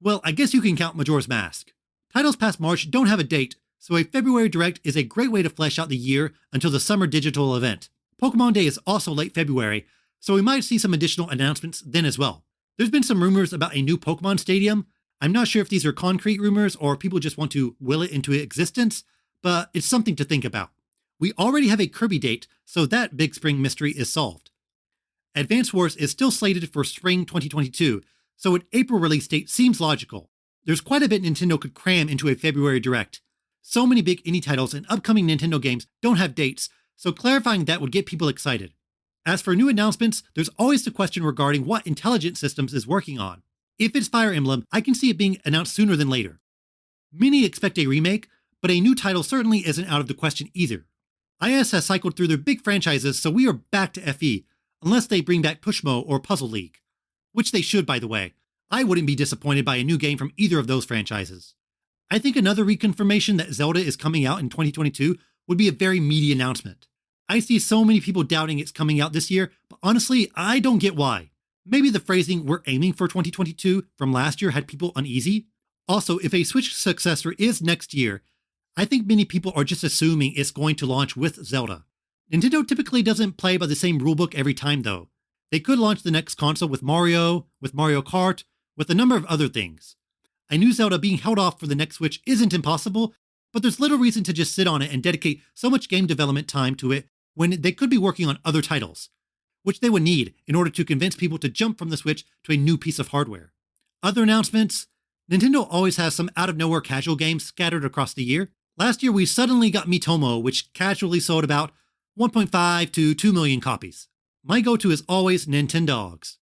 Well, I guess you can count Majora's Mask. Titles past March don't have a date, so a February Direct is a great way to flesh out the year until the summer digital event. Pokemon Day is also late February, so we might see some additional announcements then as well. There's been some rumors about a new Pokemon Stadium. I'm not sure if these are concrete rumors or if people just want to will it into existence, but it's something to think about. We already have a Kirby date, so that big spring mystery is solved. Advance Wars is still slated for spring 2022, so an April release date seems logical. There's quite a bit Nintendo could cram into a February Direct. So many big indie titles and upcoming Nintendo games don't have dates, so clarifying that would get people excited. As for new announcements, there's always the question regarding what Intelligent Systems is working on. If it's Fire Emblem, I can see it being announced sooner than later. Many expect a remake, but a new title certainly isn't out of the question either. IS has cycled through their big franchises, so we are back to FE, unless they bring back Pushmo or Puzzle League. Which they should, by the way. I wouldn't be disappointed by a new game from either of those franchises. I think another reconfirmation that Zelda is coming out in 2022 would be a very meaty announcement. I see so many people doubting it's coming out this year, but honestly, I don't get why. Maybe the phrasing "we're aiming for 2022" from last year had people uneasy. Also, if a Switch successor is next year, I think many people are just assuming it's going to launch with Zelda. Nintendo typically doesn't play by the same rulebook every time though. They could launch the next console with Mario Kart, with a number of other things. I knew Zelda being held off for the next Switch isn't impossible, but there's little reason to just sit on it and dedicate so much game development time to it when they could be working on other titles, which they would need in order to convince people to jump from the Switch to a new piece of hardware. Other announcements: Nintendo always has some out-of-nowhere casual games scattered across the year. Last year we suddenly got Miitomo, which casually sold about 1.5 to 2 million copies. My go-to is always Nintendogs.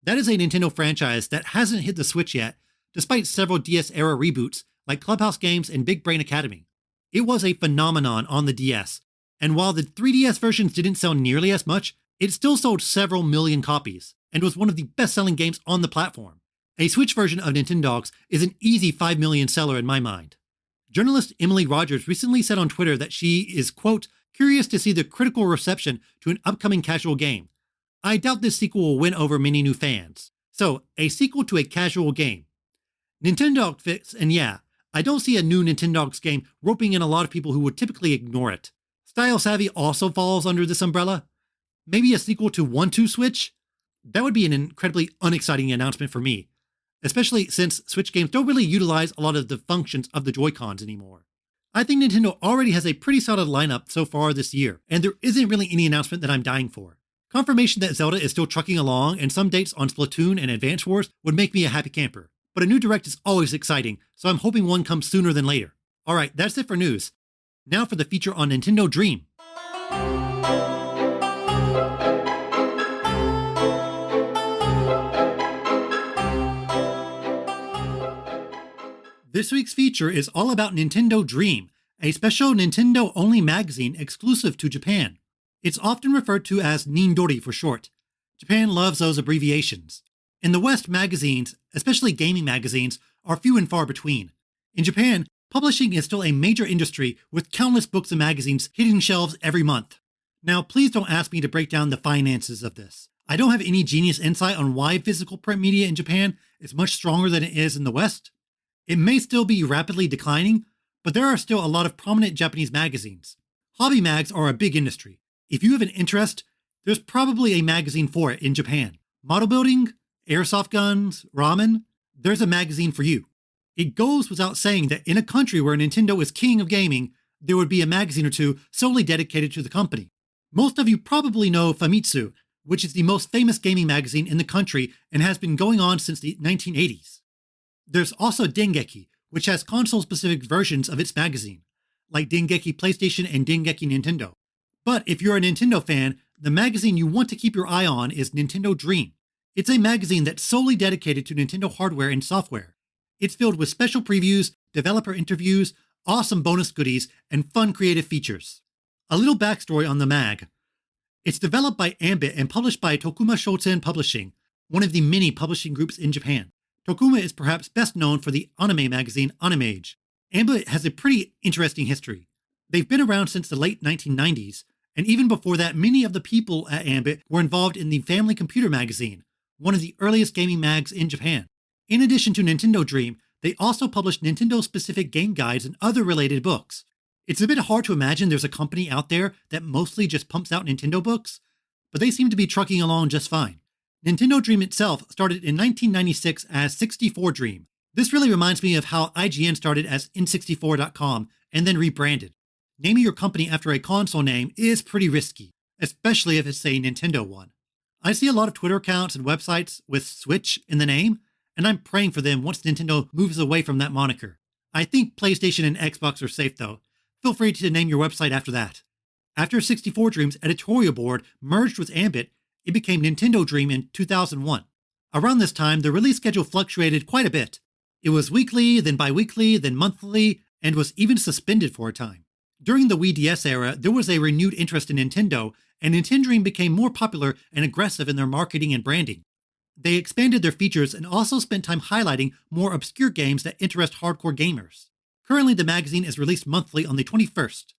That is a Nintendo franchise that hasn't hit the Switch yet, despite several DS-era reboots like Clubhouse Games and Big Brain Academy. It was a phenomenon on the DS, and while the 3DS versions didn't sell nearly as much, it still sold several million copies, and was one of the best-selling games on the platform. A Switch version of Nintendogs is an easy 5 million seller in my mind. Journalist Emily Rogers recently said on Twitter that she is, quote, curious to see the critical reception to an upcoming casual game. I doubt this sequel will win over many new fans. So, a sequel to a casual game. Nintendog fits, and yeah, I don't see a new Nintendogs game roping in a lot of people who would typically ignore it. Style Savvy also falls under this umbrella. Maybe a sequel to 1-2 Switch? That would be an incredibly unexciting announcement for me, especially since Switch games don't really utilize a lot of the functions of the Joy-Cons anymore. I think Nintendo already has a pretty solid lineup so far this year, and there isn't really any announcement that I'm dying for. Confirmation that Zelda is still trucking along and some dates on Splatoon and Advance Wars would make me a happy camper. But a new Direct is always exciting, so I'm hoping one comes sooner than later. Alright, that's it for news. Now for the feature on Nintendo Dream. This week's feature is all about Nintendo Dream, a special Nintendo-only magazine exclusive to Japan. It's often referred to as Nindori for short. Japan loves those abbreviations. In the West, magazines, especially gaming magazines, are few and far between. In Japan, publishing is still a major industry with countless books and magazines hitting shelves every month. Now, please don't ask me to break down the finances of this. I don't have any genius insight on why physical print media in Japan is much stronger than it is in the West. It may still be rapidly declining, but there are still a lot of prominent Japanese magazines. Hobby mags are a big industry. If you have an interest, there's probably a magazine for it in Japan. Model building, airsoft guns, ramen, there's a magazine for you. It goes without saying that in a country where Nintendo is king of gaming, there would be a magazine or two solely dedicated to the company. Most of you probably know Famitsu, which is the most famous gaming magazine in the country and has been going on since the 1980s. There's also Dengeki, which has console-specific versions of its magazine, like Dengeki PlayStation and Dengeki Nintendo. But if you're a Nintendo fan, the magazine you want to keep your eye on is Nintendo Dream. It's a magazine that's solely dedicated to Nintendo hardware and software. It's filled with special previews, developer interviews, awesome bonus goodies, and fun creative features. A little backstory on the mag. It's developed by Ambit and published by Tokuma Shoten Publishing, one of the many publishing groups in Japan. Tokuma is perhaps best known for the anime magazine Animage. Ambit has a pretty interesting history. They've been around since the late 1990s, and even before that, many of the people at Ambit were involved in the Family Computer magazine, one of the earliest gaming mags in Japan. In addition to Nintendo Dream, they also published Nintendo-specific game guides and other related books. It's a bit hard to imagine there's a company out there that mostly just pumps out Nintendo books, but they seem to be trucking along just fine. Nintendo Dream itself started in 1996 as 64 Dream. This really reminds me of how IGN started as N64.com and then rebranded. Naming your company after a console name is pretty risky, especially if it's a Nintendo one. I see a lot of Twitter accounts and websites with Switch in the name, and I'm praying for them once Nintendo moves away from that moniker. I think PlayStation and Xbox are safe though. Feel free to name your website after that. After 64 Dream's editorial board merged with Ambit, it became Nintendo Dream in 2001. Around this time, the release schedule fluctuated quite a bit. It was weekly, then bi-weekly, then monthly, and was even suspended for a time. During the Wii DS era, there was a renewed interest in Nintendo, and Nintendo Dream became more popular and aggressive in their marketing and branding. They expanded their features and also spent time highlighting more obscure games that interest hardcore gamers. Currently, the magazine is released monthly on the 21st.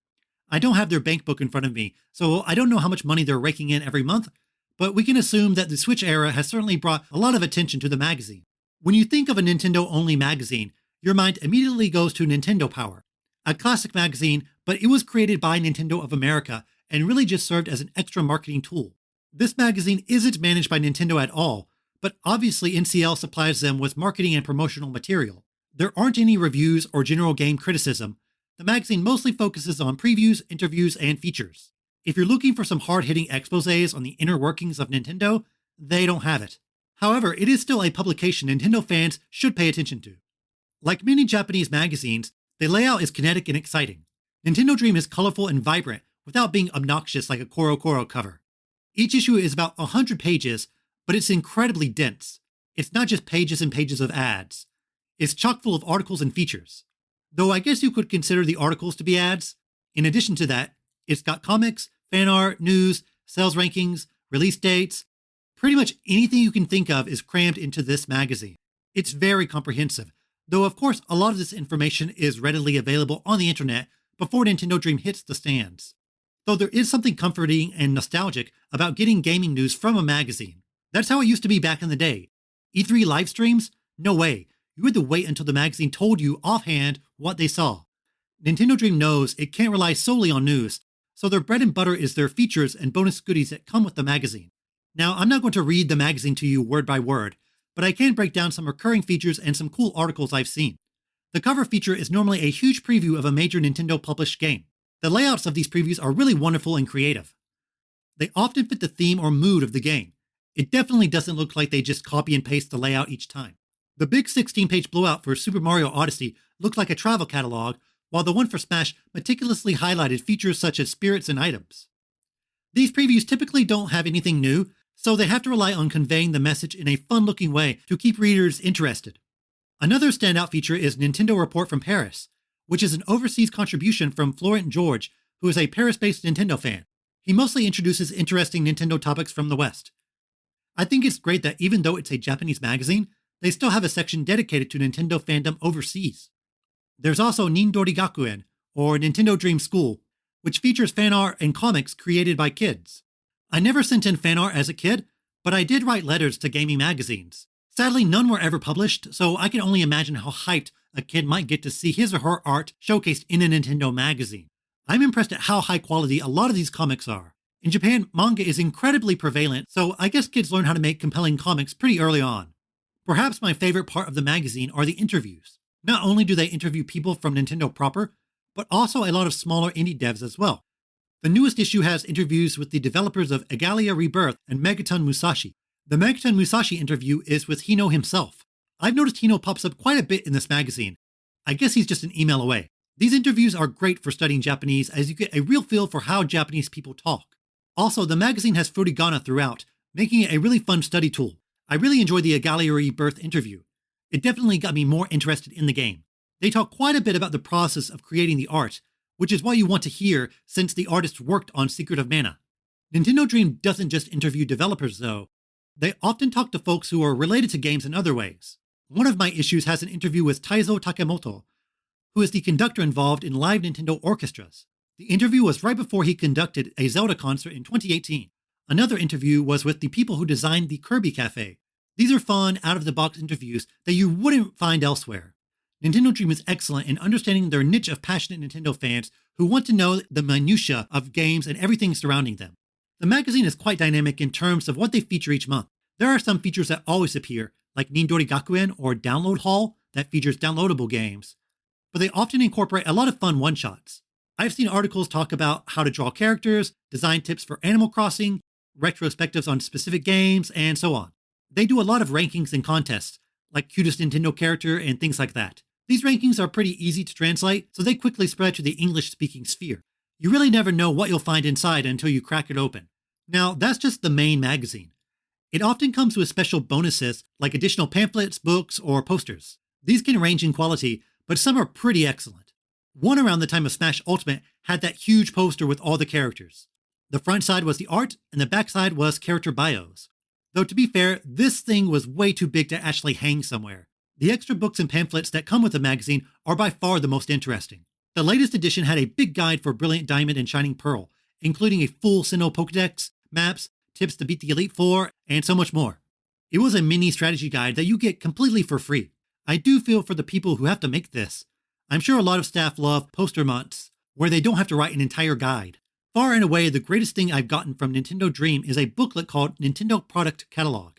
I don't have their bank book in front of me, so I don't know how much money they're raking in every month, but we can assume that the Switch era has certainly brought a lot of attention to the magazine. When you think of a Nintendo-only magazine, your mind immediately goes to Nintendo Power, a classic magazine, but it was created by Nintendo of America and really just served as an extra marketing tool. This magazine isn't managed by Nintendo at all, but obviously NCL supplies them with marketing and promotional material. There aren't any reviews or general game criticism. The magazine mostly focuses on previews, interviews, and features. If you're looking for some hard-hitting exposés on the inner workings of Nintendo, they don't have it. However, it is still a publication Nintendo fans should pay attention to. Like many Japanese magazines, the layout is kinetic and exciting. Nintendo Dream is colorful and vibrant without being obnoxious like a Koro cover. Each issue is about 100 pages, but it's incredibly dense. It's not just pages and pages of ads. It's chock full of articles and features. Though I guess you could consider the articles to be ads. In addition to that, it's got comics, fan art, news, sales rankings, release dates. Pretty much anything you can think of is crammed into this magazine. It's very comprehensive, though of course a lot of this information is readily available on the internet before Nintendo Dream hits the stands. Though there is something comforting and nostalgic about getting gaming news from a magazine. That's how it used to be back in the day. E3 live streams? No way. You had to wait until the magazine told you offhand what they saw. Nintendo Dream knows it can't rely solely on news, so their bread and butter is their features and bonus goodies that come with the magazine. Now, I'm not going to read the magazine to you word by word, but I can break down some recurring features and some cool articles I've seen. The cover feature is normally a huge preview of a major Nintendo published game. The layouts of these previews are really wonderful and creative. They often fit the theme or mood of the game. It definitely doesn't look like they just copy and paste the layout each time. The big 16-page blowout for Super Mario Odyssey looked like a travel catalog, while the one for Smash meticulously highlighted features such as spirits and items. These previews typically don't have anything new, so they have to rely on conveying the message in a fun-looking way to keep readers interested. Another standout feature is Nintendo Report from Paris, which is an overseas contribution from Florent George, who is a Paris-based Nintendo fan. He mostly introduces interesting Nintendo topics from the West. I think it's great that even though it's a Japanese magazine, they still have a section dedicated to Nintendo fandom overseas. There's also Nindori Gakuen, or Nintendo Dream School, which features fan art and comics created by kids. I never sent in fan art as a kid, but I did write letters to gaming magazines. Sadly, none were ever published, so I can only imagine how hyped a kid might get to see his or her art showcased in a Nintendo magazine. I'm impressed at how high quality a lot of these comics are. In Japan, manga is incredibly prevalent, so I guess kids learn how to make compelling comics pretty early on. Perhaps my favorite part of the magazine are the interviews. Not only do they interview people from Nintendo proper, but also a lot of smaller indie devs as well. The newest issue has interviews with the developers of Egalia Rebirth and Megaton Musashi. The Megaton Musashi interview is with Hino himself. I've noticed Hino pops up quite a bit in this magazine. I guess he's just an email away. These interviews are great for studying Japanese as you get a real feel for how Japanese people talk. Also, the magazine has furigana throughout, making it a really fun study tool. I really enjoyed the Egalia Rebirth interview. It definitely got me more interested in the game. They talk quite a bit about the process of creating the art, which is what you want to hear since the artist worked on Secret of Mana. Nintendo Dream doesn't just interview developers, though. They often talk to folks who are related to games in other ways. One of my issues has an interview with Taizo Takemoto, who is the conductor involved in live Nintendo orchestras. The interview was right before he conducted a Zelda concert in 2018. Another interview was with the people who designed the Kirby Cafe. These are fun, out-of-the-box interviews that you wouldn't find elsewhere. Nintendo Dream is excellent in understanding their niche of passionate Nintendo fans who want to know the minutiae of games and everything surrounding them. The magazine is quite dynamic in terms of what they feature each month. There are some features that always appear, like Nindori Gakuen or Download Hall, that features downloadable games. But they often incorporate a lot of fun one-shots. I've seen articles talk about how to draw characters, design tips for Animal Crossing, retrospectives on specific games, and so on. They do a lot of rankings and contests, like cutest Nintendo character and things like that. These rankings are pretty easy to translate, so they quickly spread to the English-speaking sphere. You really never know what you'll find inside until you crack it open. Now, that's just the main magazine. It often comes with special bonuses like additional pamphlets, books, or posters. These can range in quality, but some are pretty excellent. One around the time of Smash Ultimate had that huge poster with all the characters. The front side was the art, and the back side was character bios. Though to be fair, this thing was way too big to actually hang somewhere. The extra books and pamphlets that come with the magazine are by far the most interesting. The latest edition had a big guide for Brilliant Diamond and Shining Pearl, including a full Sinnoh Pokédex, maps, tips to beat the Elite Four, and so much more. It was a mini strategy guide that you get completely for free. I do feel for the people who have to make this. I'm sure a lot of staff love poster months, where they don't have to write an entire guide. Far and away, the greatest thing I've gotten from Nintendo Dream is a booklet called Nintendo Product Catalog.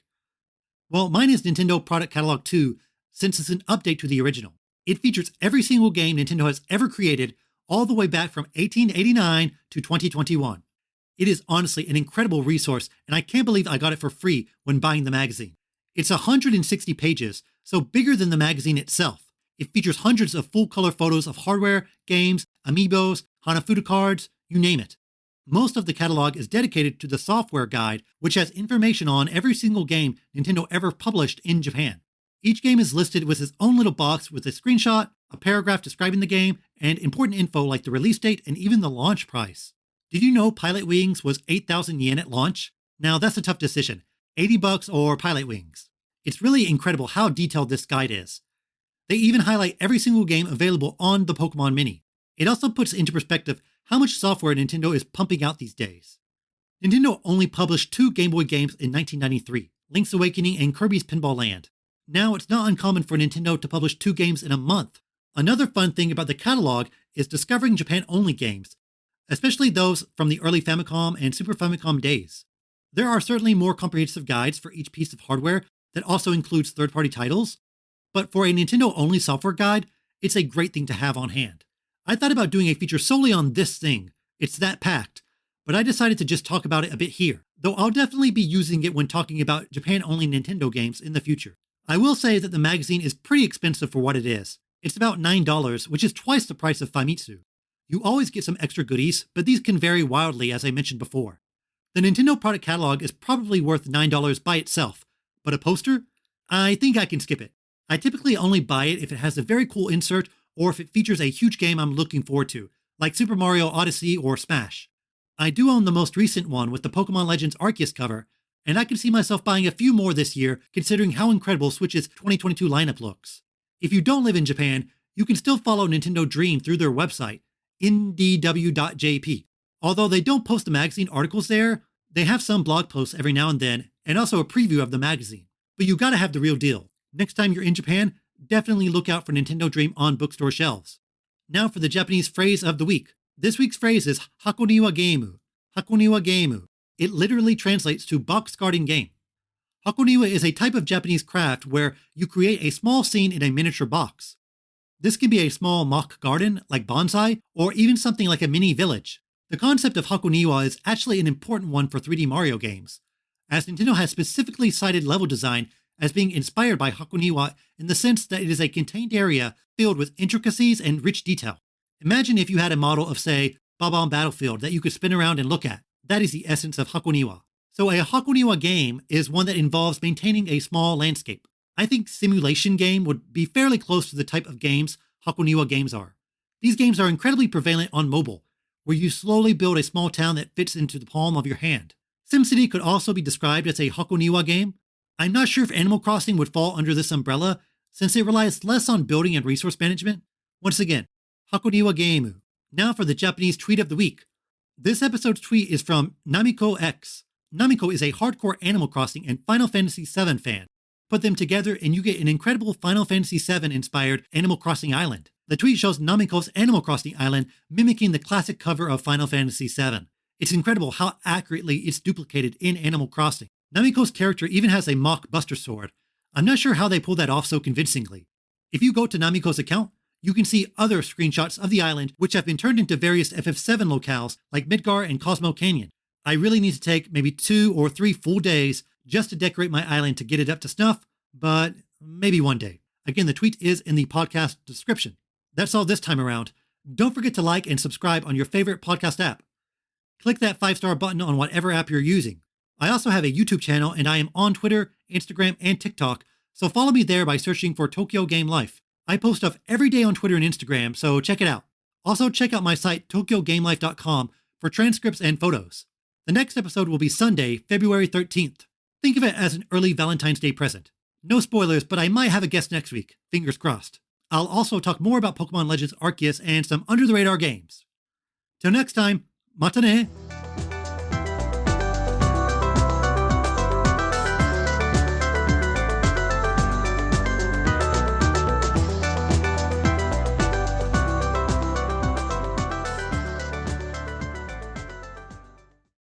Well, mine is Nintendo Product Catalog 2, since it's an update to the original. It features every single game Nintendo has ever created, all the way back from 1889 to 2021. It is honestly an incredible resource, and I can't believe I got it for free when buying the magazine. It's 160 pages, so bigger than the magazine itself. It features hundreds of full-color photos of hardware, games, amiibos, Hanafuda cards, you name it. Most of the catalog is dedicated to the software guide, which has information on every single game Nintendo ever published in Japan. Each game is listed with its own little box with a screenshot, a paragraph describing the game, and important info like the release date and even the launch price. Did you know Pilot Wings was 8,000 yen at launch? Now that's a tough decision, $80 or Pilot Wings. It's really incredible how detailed this guide is. They even highlight every single game available on the Pokemon Mini. It also puts into perspective how much software Nintendo is pumping out these days. Nintendo only published 2 Game Boy games in 1993, Link's Awakening and Kirby's Pinball Land. Now it's not uncommon for Nintendo to publish 2 games in a month. Another fun thing about the catalog is discovering Japan-only games, especially those from the early Famicom and Super Famicom days. There are certainly more comprehensive guides for each piece of hardware that also includes third-party titles, but for a Nintendo-only software guide, it's a great thing to have on hand. I thought about doing a feature solely on this thing, it's that packed, but I decided to just talk about it a bit here, though I'll definitely be using it when talking about Japan-only Nintendo games in the future. I will say that the magazine is pretty expensive for what it is. It's about $9, which is twice the price of Famitsu. You always get some extra goodies, but these can vary wildly as I mentioned before. The Nintendo product catalog is probably worth $9 by itself, but a poster? I think I can skip it. I typically only buy it if it has a very cool insert or if it features a huge game I'm looking forward to, like Super Mario Odyssey or Smash. I do own the most recent one with the Pokemon Legends Arceus cover, and I can see myself buying a few more this year considering how incredible Switch's 2022 lineup looks. If you don't live in Japan, you can still follow Nintendo Dream through their website, ndw.jp. Although they don't post the magazine articles there, they have some blog posts every now and then, and also a preview of the magazine. But you gotta have the real deal. Next time you're in Japan, definitely look out for Nintendo Dream on bookstore shelves. Now for the Japanese phrase of the week. This week's phrase is hakoniwa geimu. Hakoniwa geimu. It literally translates to box garden game. Hakoniwa is a type of Japanese craft where you create a small scene in a miniature box. This can be a small mock garden, like bonsai, or even something like a mini village. The concept of hakoniwa is actually an important one for 3D Mario games, as Nintendo has specifically cited level design as being inspired by hakoniwa in the sense that it is a contained area filled with intricacies and rich detail. Imagine if you had a model of, say, Bob-omb Battlefield that you could spin around and look at. That is the essence of hakoniwa. So a hakoniwa game is one that involves maintaining a small landscape. I think simulation game would be fairly close to the type of games hakoniwa games are. These games are incredibly prevalent on mobile, where you slowly build a small town that fits into the palm of your hand. SimCity could also be described as a hakoniwa game. I'm not sure if Animal Crossing would fall under this umbrella, since it relies less on building and resource management. Once again, hakoniwa game. Now for the Japanese tweet of the week. This episode's tweet is from Namiko X. Namiko is a hardcore Animal Crossing and Final Fantasy VII fan. Put them together and you get an incredible Final Fantasy VII inspired Animal Crossing island. The tweet shows Namiko's Animal Crossing island mimicking the classic cover of Final Fantasy VII. It's incredible how accurately it's duplicated in Animal Crossing. Namiko's character even has a mock Buster Sword. I'm not sure how they pull that off so convincingly. If you go to Namiko's account, you can see other screenshots of the island which have been turned into various FF7 locales like Midgar and Cosmo Canyon. I really need to take maybe 2 or 3 full days just to decorate my island to get it up to snuff, but maybe one day. Again, the tweet is in the podcast description. That's all this time around. Don't forget to like and subscribe on your favorite podcast app. Click that 5-star button on whatever app you're using. I also have a YouTube channel and I am on Twitter, Instagram, and TikTok, so follow me there by searching for Tokyo Game Life. I post stuff every day on Twitter and Instagram, so check it out. Also, check out my site, tokyogamelife.com, for transcripts and photos. The next episode will be Sunday, February 13th. Think of it as an early Valentine's Day present. No spoilers, but I might have a guest next week. Fingers crossed. I'll also talk more about Pokemon Legends Arceus and some under-the-radar games. Till next time, mata ne!